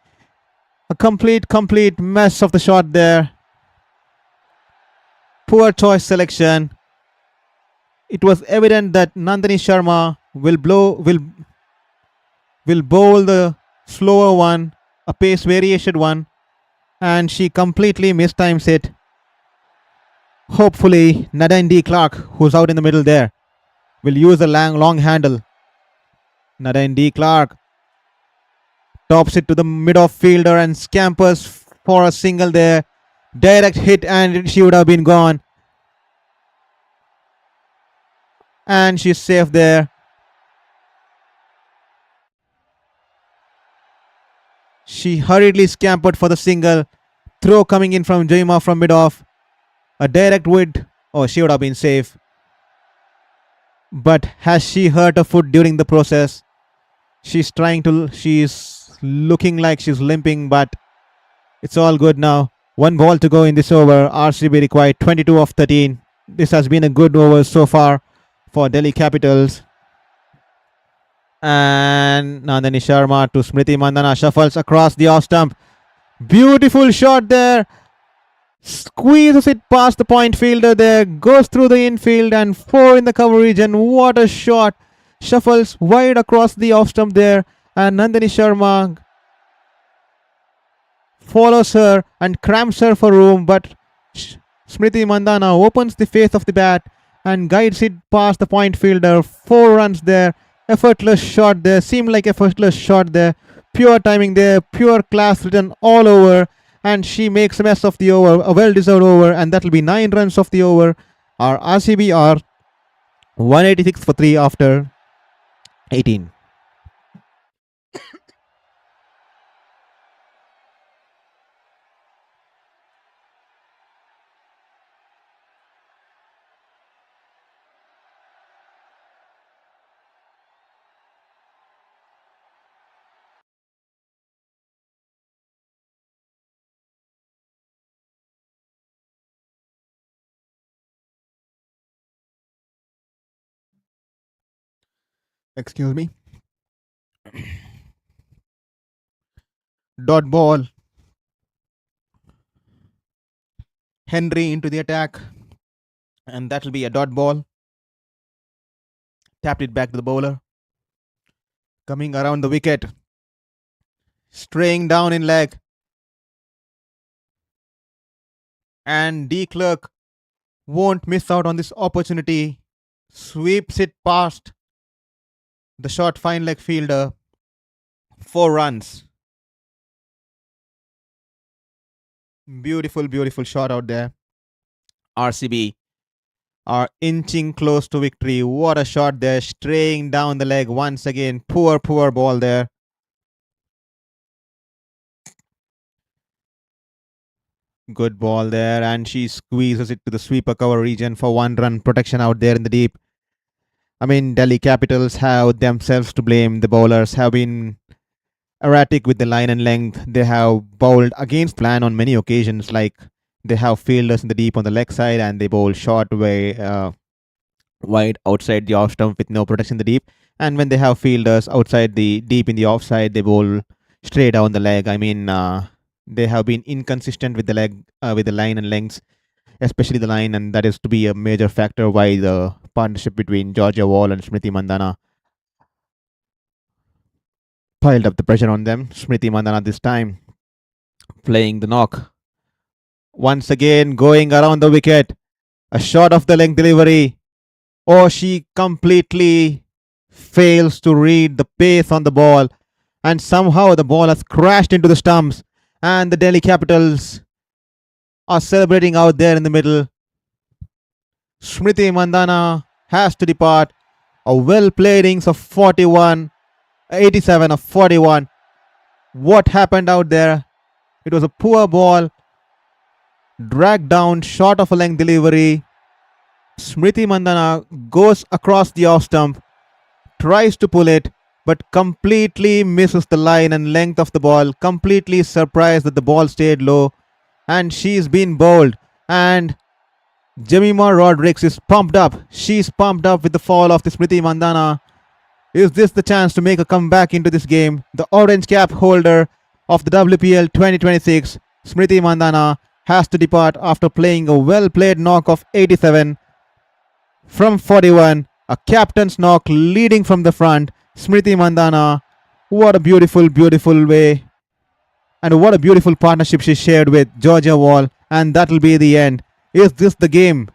A complete mess of the shot there. Poor choice selection. It was evident that Nandini Sharma will bowl the slower one, a pace variation one, and she completely mistimes it. Hopefully, Nadine D. Clark, who's out in the middle there, will use a long handle. Nadine D. Clark tops it to the mid-off fielder and scampers for a single there. Direct hit, and she would have been gone. And she's safe there. She hurriedly scampered for the single. Throw coming in from Jemimah from mid-off. A direct hit. Oh, she would have been safe. But has she hurt her foot during the process? She's looking like she's limping, but it's all good now. 1 ball to go in this over. RCB required 22 of 13. This has been a good over so far for Delhi Capitals. And Nandini Sharma to Smriti Mandhana, shuffles across the off stump. Beautiful shot there. Squeezes it past the point fielder there. Goes through the infield and 4 in the cover region. What a shot. Shuffles wide across the off stump there. And Nandini Sharma follows her and cramps her for room. But Smriti Mandhana opens the face of the bat and guides it past the point fielder. 4 runs there. Effortless shot there. Seemed like effortless shot there. Pure timing there. Pure class written all over. And she makes a mess of the over. A well-deserved over. And that will be 9 runs of the over. Our RCB are 186 for 3 after 18. Excuse me. Dot ball. Henry into the attack. And that will be a dot ball. Tapped it back to the bowler. Coming around the wicket. Straying down in leg. And D. Clerk won't miss out on this opportunity. Sweeps it past the short fine leg fielder. 4 runs. Beautiful shot out there. RCB are inching close to victory. What a shot there. Straying down the leg once again. Poor ball there. Good ball there. And she squeezes it to the sweeper cover region for 1 run protection out there in the deep. I mean, Delhi Capitals have themselves to blame. The bowlers have been erratic with the line and length. They have bowled against plan on many occasions, like they have fielders in the deep on the leg side and they bowl short way wide outside the off stump with no protection in the deep. And when they have fielders outside the deep in the offside, they bowl straight down the leg. I mean, they have been inconsistent with the leg, with the line and lengths, especially the line, and that is to be a major factor why the partnership between Georgia Voll and Smriti Mandhana piled up the pressure on them. Smriti Mandhana this time playing the knock. Once again going around the wicket. A short of the length delivery. or she completely fails to read the pace on the ball, and somehow the ball has crashed into the stumps, and the Delhi Capitals are celebrating out there in the middle. Smriti Mandhana has to depart. A well played innings of 87 of 41. What happened out there? It was a poor ball, dragged down, short of a length delivery. Smriti Mandhana goes across the off stump, tries to pull it, but completely misses the line and length of the ball. Completely surprised that the ball stayed low, and she's been bowled. And Jemimah Rodrigues is pumped up. She's pumped up with the fall of the Smriti Mandhana. Is this the chance to make a comeback into this game? The orange cap holder of the WPL 2026, Smriti Mandhana, has to depart after playing a well-played knock of 87 from 41. A captain's knock leading from the front. Smriti Mandhana, what a beautiful, beautiful way. And what a beautiful partnership she shared with Georgia Voll. And that'll be the end. Is this the game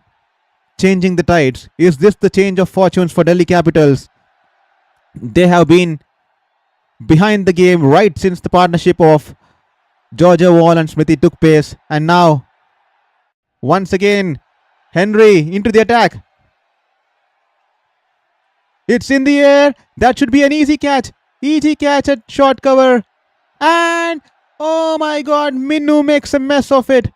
changing the tides? Is this the change of fortunes for Delhi Capitals? They have been behind the game right since the partnership of Georgia Voll and Smriti took place. And now, once again, Henry into the attack. It's in the air. That should be an easy catch. Easy catch at short cover. And, oh my God, Minnu makes a mess of it.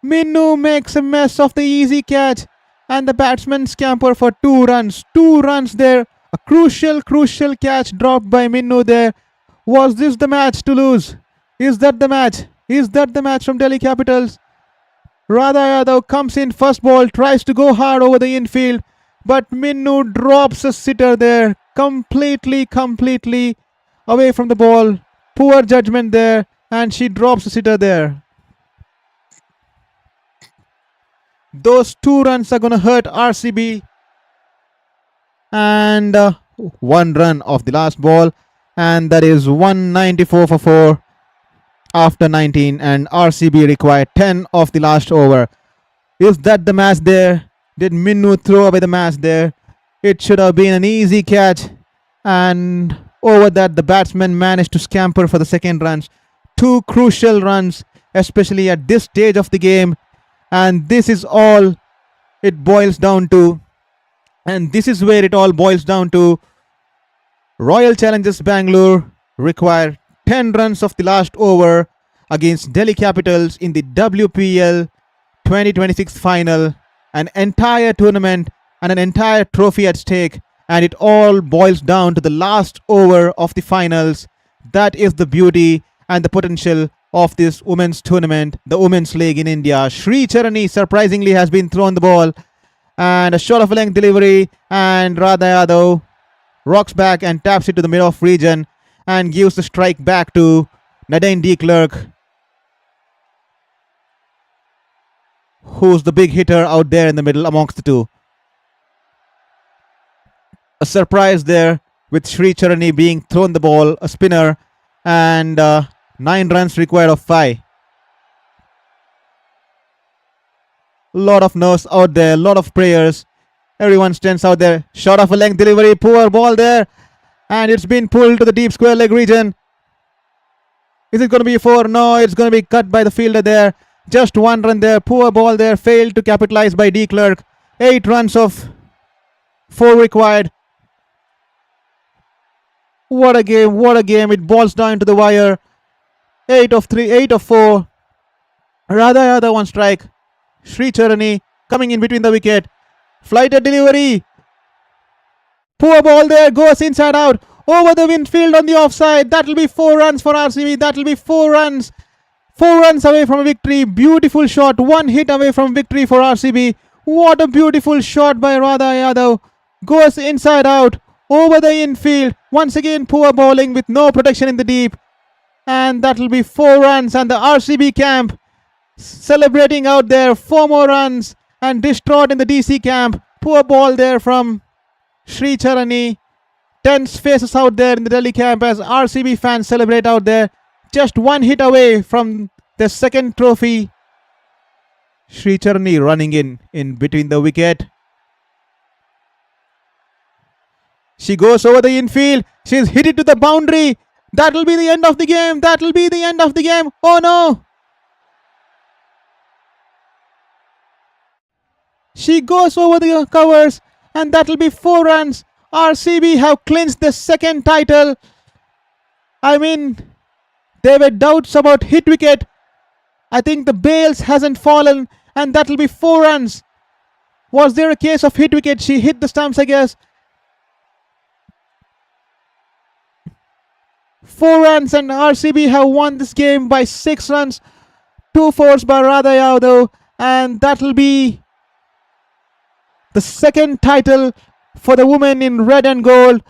Minnu makes a mess of the easy catch. And the batsman scamper for 2 runs. 2 runs there. A crucial catch dropped by Minnu there. Was this the match to lose? Is that the match? Is that the match from Delhi Capitals? Rana Yadav comes in first ball, tries to go hard over the infield, but Minnu drops a sitter there. Completely away from the ball. Poor judgment there, and she drops a sitter there. Those 2 runs are going to hurt RCB. And 1 run off the last ball, and that is 194 for 4 after 19, and RCB required 10 off the last over. Is that the match there? Did Minnu throw away the match there? It should have been an easy catch, and over that the batsman managed to scamper for the second runs. 2 crucial runs, especially at this stage of the game, and this is all it boils down to. And this is where it all boils down to. Royal Challengers Bangalore require 10 runs of the last over against Delhi Capitals in the WPL 2026 final. An entire tournament and an entire trophy at stake. And it all boils down to the last over of the finals. That is the beauty and the potential of this women's tournament, the women's league in India. Sri Charani surprisingly has been thrown the ball. And a short of a length delivery, and Rana Yadav rocks back and taps it to the mid-off region and gives the strike back to Nadine de Klerk, who's the big hitter out there in the middle amongst the two. A surprise there with Sri Charani being thrown the ball, a spinner, and 9 runs required of 5. Lot of nerves out there, lot of prayers. Everyone stands out there. Short of a length delivery, poor ball there. And it's been pulled to the deep square leg region. Is it going to be 4? No, it's going to be cut by the fielder there. Just 1 run there. Poor ball there. Failed to capitalize by de Klerk. 8 runs of 4 required. What a game, what a game. It balls down to the wire. 8 of 3, 8 of 4. Rana Yadav 1 strike. Sri Charani coming in between the wicket. Flighted delivery. Poor ball there. Goes inside out. Over the infield on the offside. That will be 4 runs for RCB. That will be 4 runs. 4 runs away from a victory. Beautiful shot. 1 hit away from victory for RCB. What a beautiful shot by Rana Yadav. Goes inside out. Over the infield. Once again poor bowling with no protection in the deep. And that will be 4 runs. And the RCB camp celebrating out there. 4 more runs. And distraught in the DC camp. Poor ball there from Sri Charani. Tense faces out there in the Delhi camp as RCB fans celebrate out there. Just 1 hit away from the second trophy. Sri Charani running in between the wicket. She goes over the infield. She's hit it to the boundary. That'll be the end of the game. That'll be the end of the game. Oh no! She goes over the covers, and that'll be 4 runs. RCB have clinched the second title. I mean, there were doubts about hit wicket. I think the bails hasn't fallen, and that'll be 4 runs. Was there a case of hit wicket? She hit the stumps, I guess. 4 runs, and RCB have won this game by 6 runs. 2 fours by Radha Yadav, and that'll be the second title for the women in red and gold.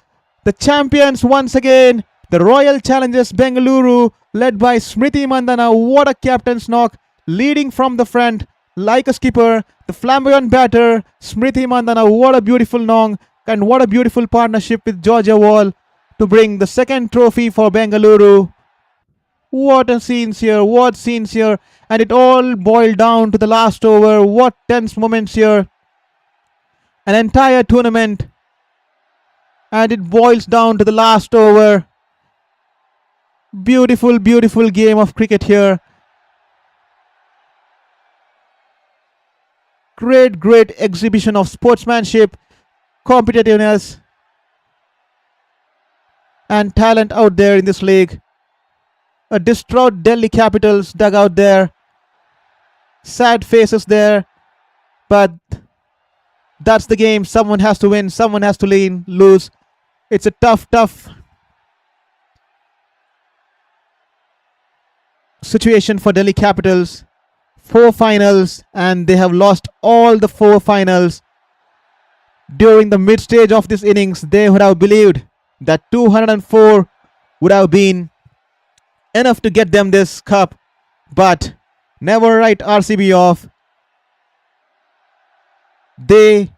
The champions once again, the Royal Challengers Bengaluru, led by Smriti Mandhana. What a captain's knock, leading from the front like a skipper. The flamboyant batter, Smriti Mandhana. What a beautiful knock, and what a beautiful partnership with Georgia Voll to bring the second trophy for Bengaluru. What a scenes here, what scenes here. And it all boiled down to the last over. What tense moments here. An entire tournament, and it boils down to the last over. Beautiful, beautiful game of cricket here. Great, great exhibition of sportsmanship, competitiveness, and talent out there in this league. A distraught Delhi Capitals dugout there. Sad faces there, but that's the game. Someone has to win. Someone has to lose. It's a tough situation for Delhi Capitals. 4 finals, and they have lost all the 4 finals. During the mid stage of this innings, they would have believed that 204 would have been enough to get them this cup, but never write RCB off. They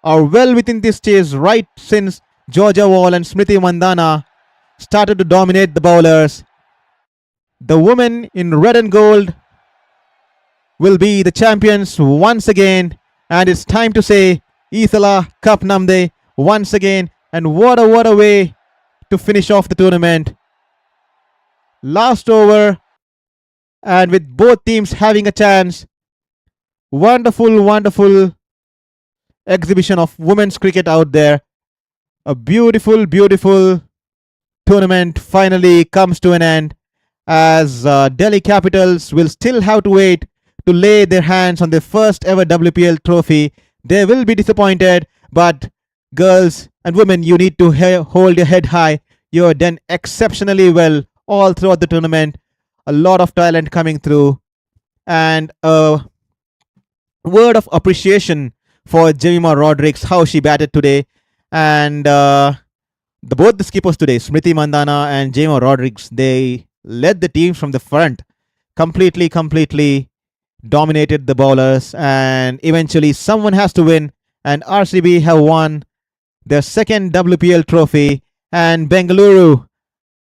are well within this chase right since Georgia Voll and Smriti Mandhana started to dominate the bowlers. The women in red and gold will be the champions once again, and it's time to say Ithala Cup Namde once again. And what a way to finish off the tournament. Last over, and with both teams having a chance. Wonderful exhibition of women's cricket out there. A beautiful tournament finally comes to an end, as Delhi Capitals will still have to wait to lay their hands on their first ever WPL trophy. They will be disappointed, but girls and women, you need to hold your head high. You're done exceptionally well all throughout the tournament. A lot of talent coming through, and a word of appreciation for Jemimah Rodrigues, how she batted today. And both the skippers today, Smriti Mandhana and Jemimah Rodrigues, they led the team from the front, completely dominated the bowlers, and eventually someone has to win, and RCB have won their second WPL trophy. And Bengaluru,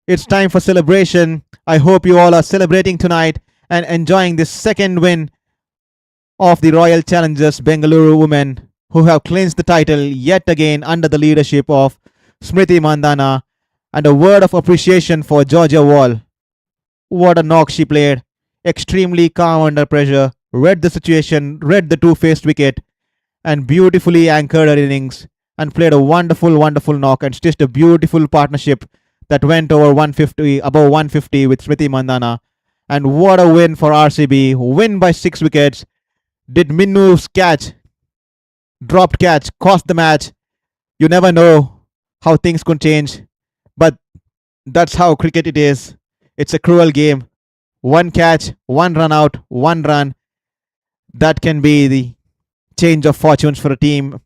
it's time for celebration. I hope you all are celebrating tonight and enjoying this second win of the Royal Challengers Bengaluru women, who have clinched the title yet again under the leadership of Smriti Mandhana. And a word of appreciation for Georgia Voll. What a knock she played. Extremely calm under pressure, read the situation, read the two-faced wicket, and beautifully anchored her innings and played a wonderful knock and stitched a beautiful partnership that went over above 150 with Smriti Mandhana. And what a win for RCB, win by 6 wickets. Did Minnu's dropped catch, cost the match? You never know how things could change, but that's how cricket it is. It's a cruel game. 1 catch, 1 run out, 1 run. That can be the change of fortunes for a team.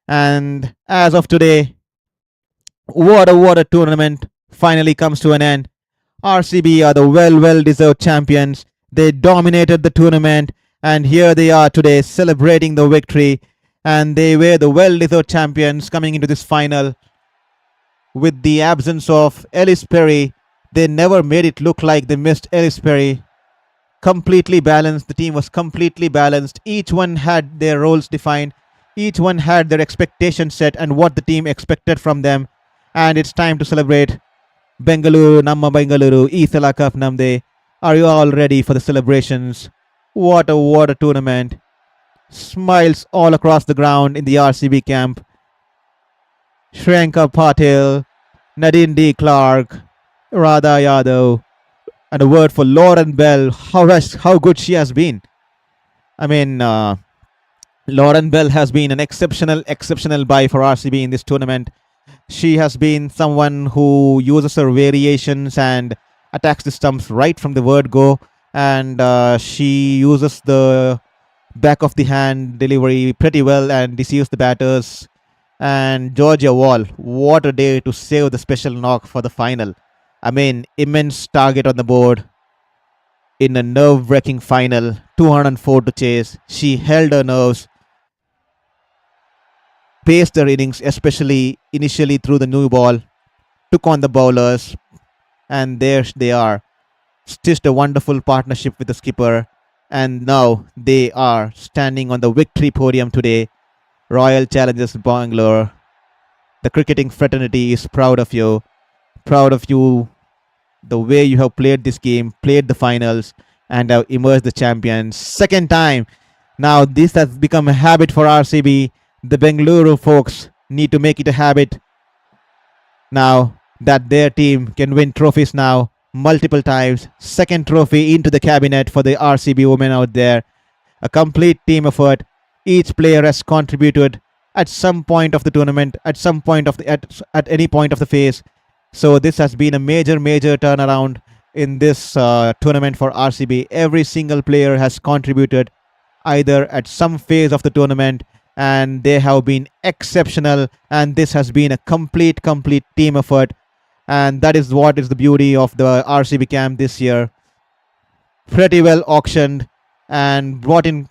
And as of today, what a tournament finally comes to an end. RCB are the well-deserved champions. They dominated the tournament, and here they are today celebrating the victory. And they were the well-deserved champions coming into this final. With the absence of Ellis Perry, they never made it look like they missed Ellis Perry. Completely balanced. The team was completely balanced. Each one had their roles defined. Each one had their expectations set and what the team expected from them. And it's time to celebrate. Bengaluru, Namma Bengaluru, Isala Cup Namde. Are you all ready for the celebrations? What a tournament. Smiles all across the ground in the RCB camp. Shranka Patil, Nadine D. Clark, Radha Yadav, and a word for Lauren Bell. How good she has been. I mean, Lauren Bell has been an exceptional buy for RCB in this tournament. She has been someone who uses her variations and attacks the stumps right from the word go. And she uses the back of the hand delivery pretty well and deceives the batters. And Georgia Voll, what a day to save the special knock for the final. I mean, immense target on the board in a nerve-wracking final. 204 to chase. She held her nerves, paced her innings, especially initially through the new ball, took on the bowlers, and there they are. Stitched a wonderful partnership with the skipper, and now they are standing on the victory podium today. Royal Challengers Bangalore. The cricketing fraternity is proud of you. Proud of you, the way you have played this game, played the finals, and have emerged the champions. Second time. Now this has become a habit for RCB. The Bengaluru folks need to make it a habit now that their team can win trophies now multiple times. Second trophy into the cabinet for the RCB women out there. A complete team effort. Each player has contributed at some point of the tournament, at any point of the phase. So this has been a major turnaround in this tournament for RCB. Every single player has contributed either at some phase of the tournament, and they have been exceptional. And this has been a complete team effort, and that is what is the beauty of the RCB camp this year. Pretty well auctioned and brought in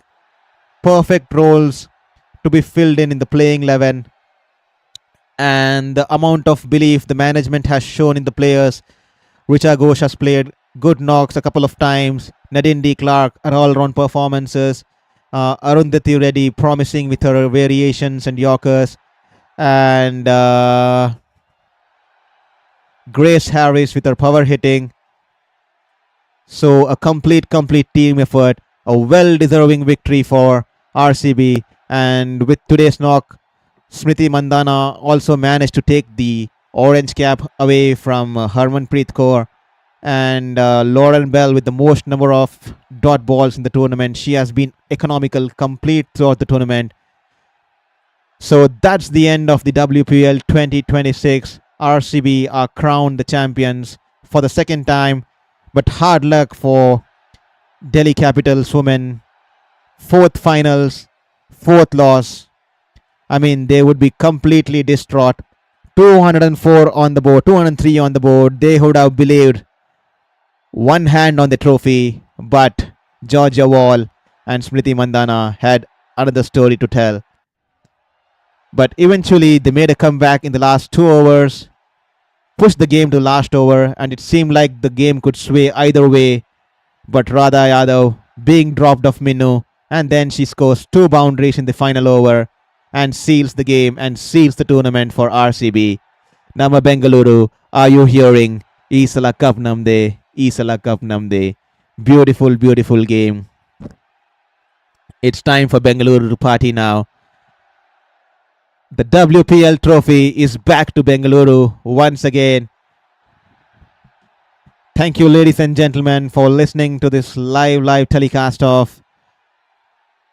perfect roles to be filled in the playing 11, and the amount of belief the management has shown in the players. Richa Ghosh has played good knocks a couple of times. Nadine D. Clark, are all-round performances. Arundhati Reddy promising with her variations and Yorkers, and Grace Harris with her power hitting. So a complete team effort. A well-deserving victory for RCB. And with today's knock, Smriti Mandhana also managed to take the orange cap away from Harmanpreet Kaur. And Lauren Bell with the most number of dot balls in the tournament. She has been economical complete throughout the tournament. So that's the end of the WPL 2026. RCB are crowned the champions for the second time. But hard luck for Delhi Capitals women. Fourth finals, fourth loss. I mean, they would be completely distraught. 204 on the board, 203 on the board. They would have believed one hand on the trophy, but Georgia Voll and Smriti Mandhana had another story to tell. But eventually, they made a comeback in the last 2 overs, pushed the game to last over, and it seemed like the game could sway either way. But Radha Yadav being dropped off Minu, and then she scores 2 boundaries in the final over and seals the game and seals the tournament for RCB. Nama Bengaluru, are you hearing? Isala Cup Namde, Isala Cup Namde. Beautiful game. It's time for Bengaluru to party now. The WPL trophy is back to Bengaluru once again. Thank you, ladies and gentlemen, for listening to this live telecast of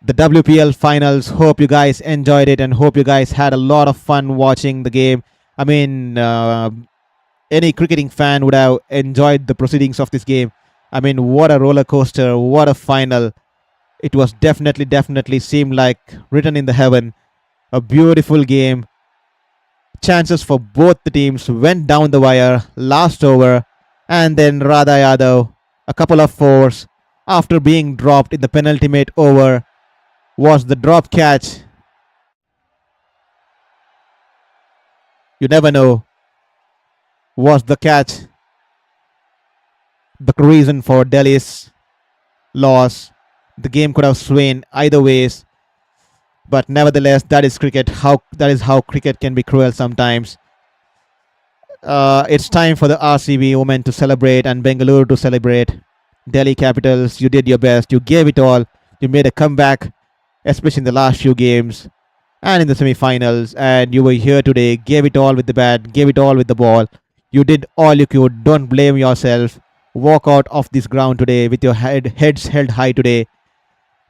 the WPL finals. Hope you guys enjoyed it and hope you guys had a lot of fun watching the game. I mean, any cricketing fan would have enjoyed the proceedings of this game. I mean, what a roller coaster, what a final. It was definitely seemed like written in the heaven. A beautiful game. Chances for both the teams went down the wire last over, and then Radha Yadav, a couple of fours after being dropped in the penultimate over, was the drop catch. You never know. Was the catch the reason for Delhi's loss? The game could have swayed either ways. But nevertheless, that is cricket. That is how cricket can be cruel sometimes. It's time for the RCB women to celebrate and Bengaluru to celebrate. Delhi Capitals, you did your best. You gave it all. You made a comeback, especially in the last few games and in the semi-finals. And you were here today. Gave it all with the bat. Gave it all with the ball. You did all you could. Don't blame yourself. Walk out of this ground today with your heads held high today.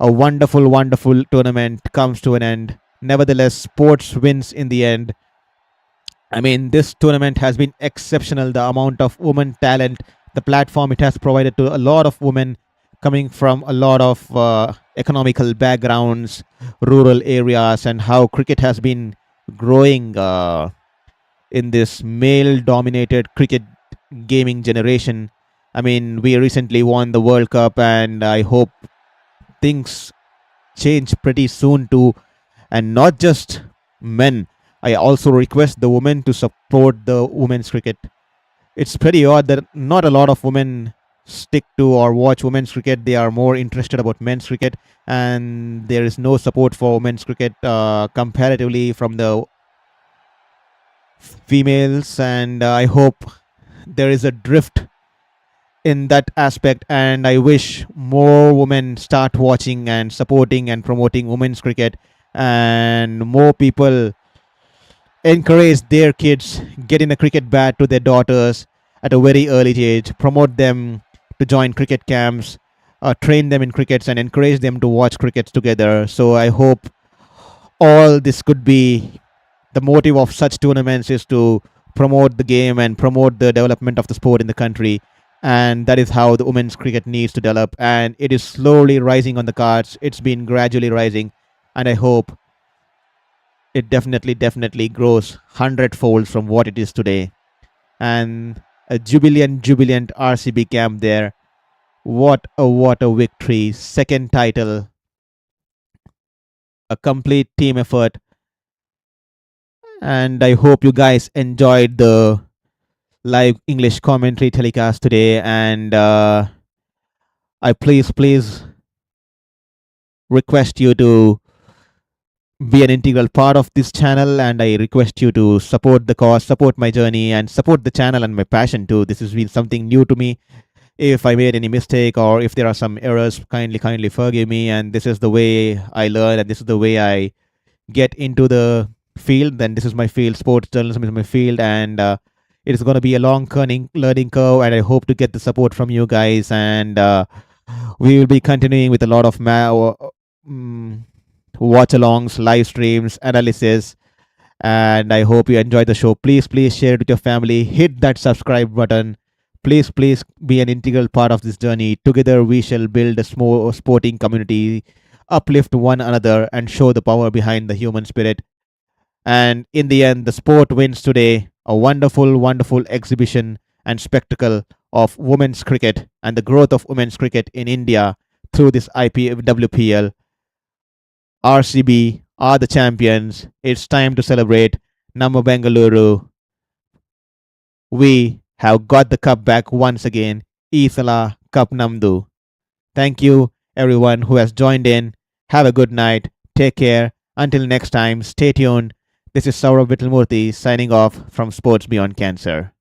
A wonderful, wonderful tournament comes to an end. Nevertheless, sports wins in the end. I mean, this tournament has been exceptional. The amount of women talent, the platform it has provided to a lot of women coming from a lot of economical backgrounds, rural areas, and how cricket has been growing in this male dominated cricket gaming generation. I mean, we recently won the World Cup, and I hope things change pretty soon too. And not just men. I also request the women to support the women's cricket. It's pretty odd that not a lot of women stick to or watch women's cricket. They are more interested about men's cricket, and there is no support for women's cricket comparatively from the females. And I hope there is a drift in that aspect, and I wish more women start watching and supporting and promoting women's cricket, and more people encourage their kids getting a cricket bat to their daughters at a very early age, promote them to join cricket camps, train them in crickets, and encourage them to watch crickets together. So I hope all this could be the motive of such tournaments is to promote the game and promote the development of the sport in the country. And that is how the women's cricket needs to develop. And it is slowly rising on the cards. It's been gradually rising. And I hope it definitely grows 100-fold from what it is today. And a jubilant RCB camp there. What a victory. Second title. A complete team effort. And I hope you guys enjoyed the live English commentary telecast today. And I please request you to be an integral part of this channel, and I request you to support the cause, support my journey, and support the channel and my passion too. This has been something new to me. If I made any mistake or if there are some errors, kindly forgive me. And this is the way I learn, and this is the way I get into the field. Then this is my field. Sports journalism is my field, and it is going to be a long learning curve. And I hope to get the support from you guys. And we will be continuing with a lot of watch-alongs, live streams, analysis, and I hope you enjoy the show. Please share it with your family. Hit that subscribe button. Please be an integral part of this journey. Together we shall build a small sporting community, uplift one another, and show the power behind the human spirit. And in the end, the sport wins today. A wonderful exhibition and spectacle of women's cricket and the growth of women's cricket in India through this WPL. RCB are the champions. It's time to celebrate. Namma Bengaluru. We have got the cup back once again. Isala Cup Namdu. Thank you, everyone who has joined in. Have a good night. Take care. Until next time, stay tuned. This is Saurabh Vittalmurthy signing off from Sports Beyond Cancer.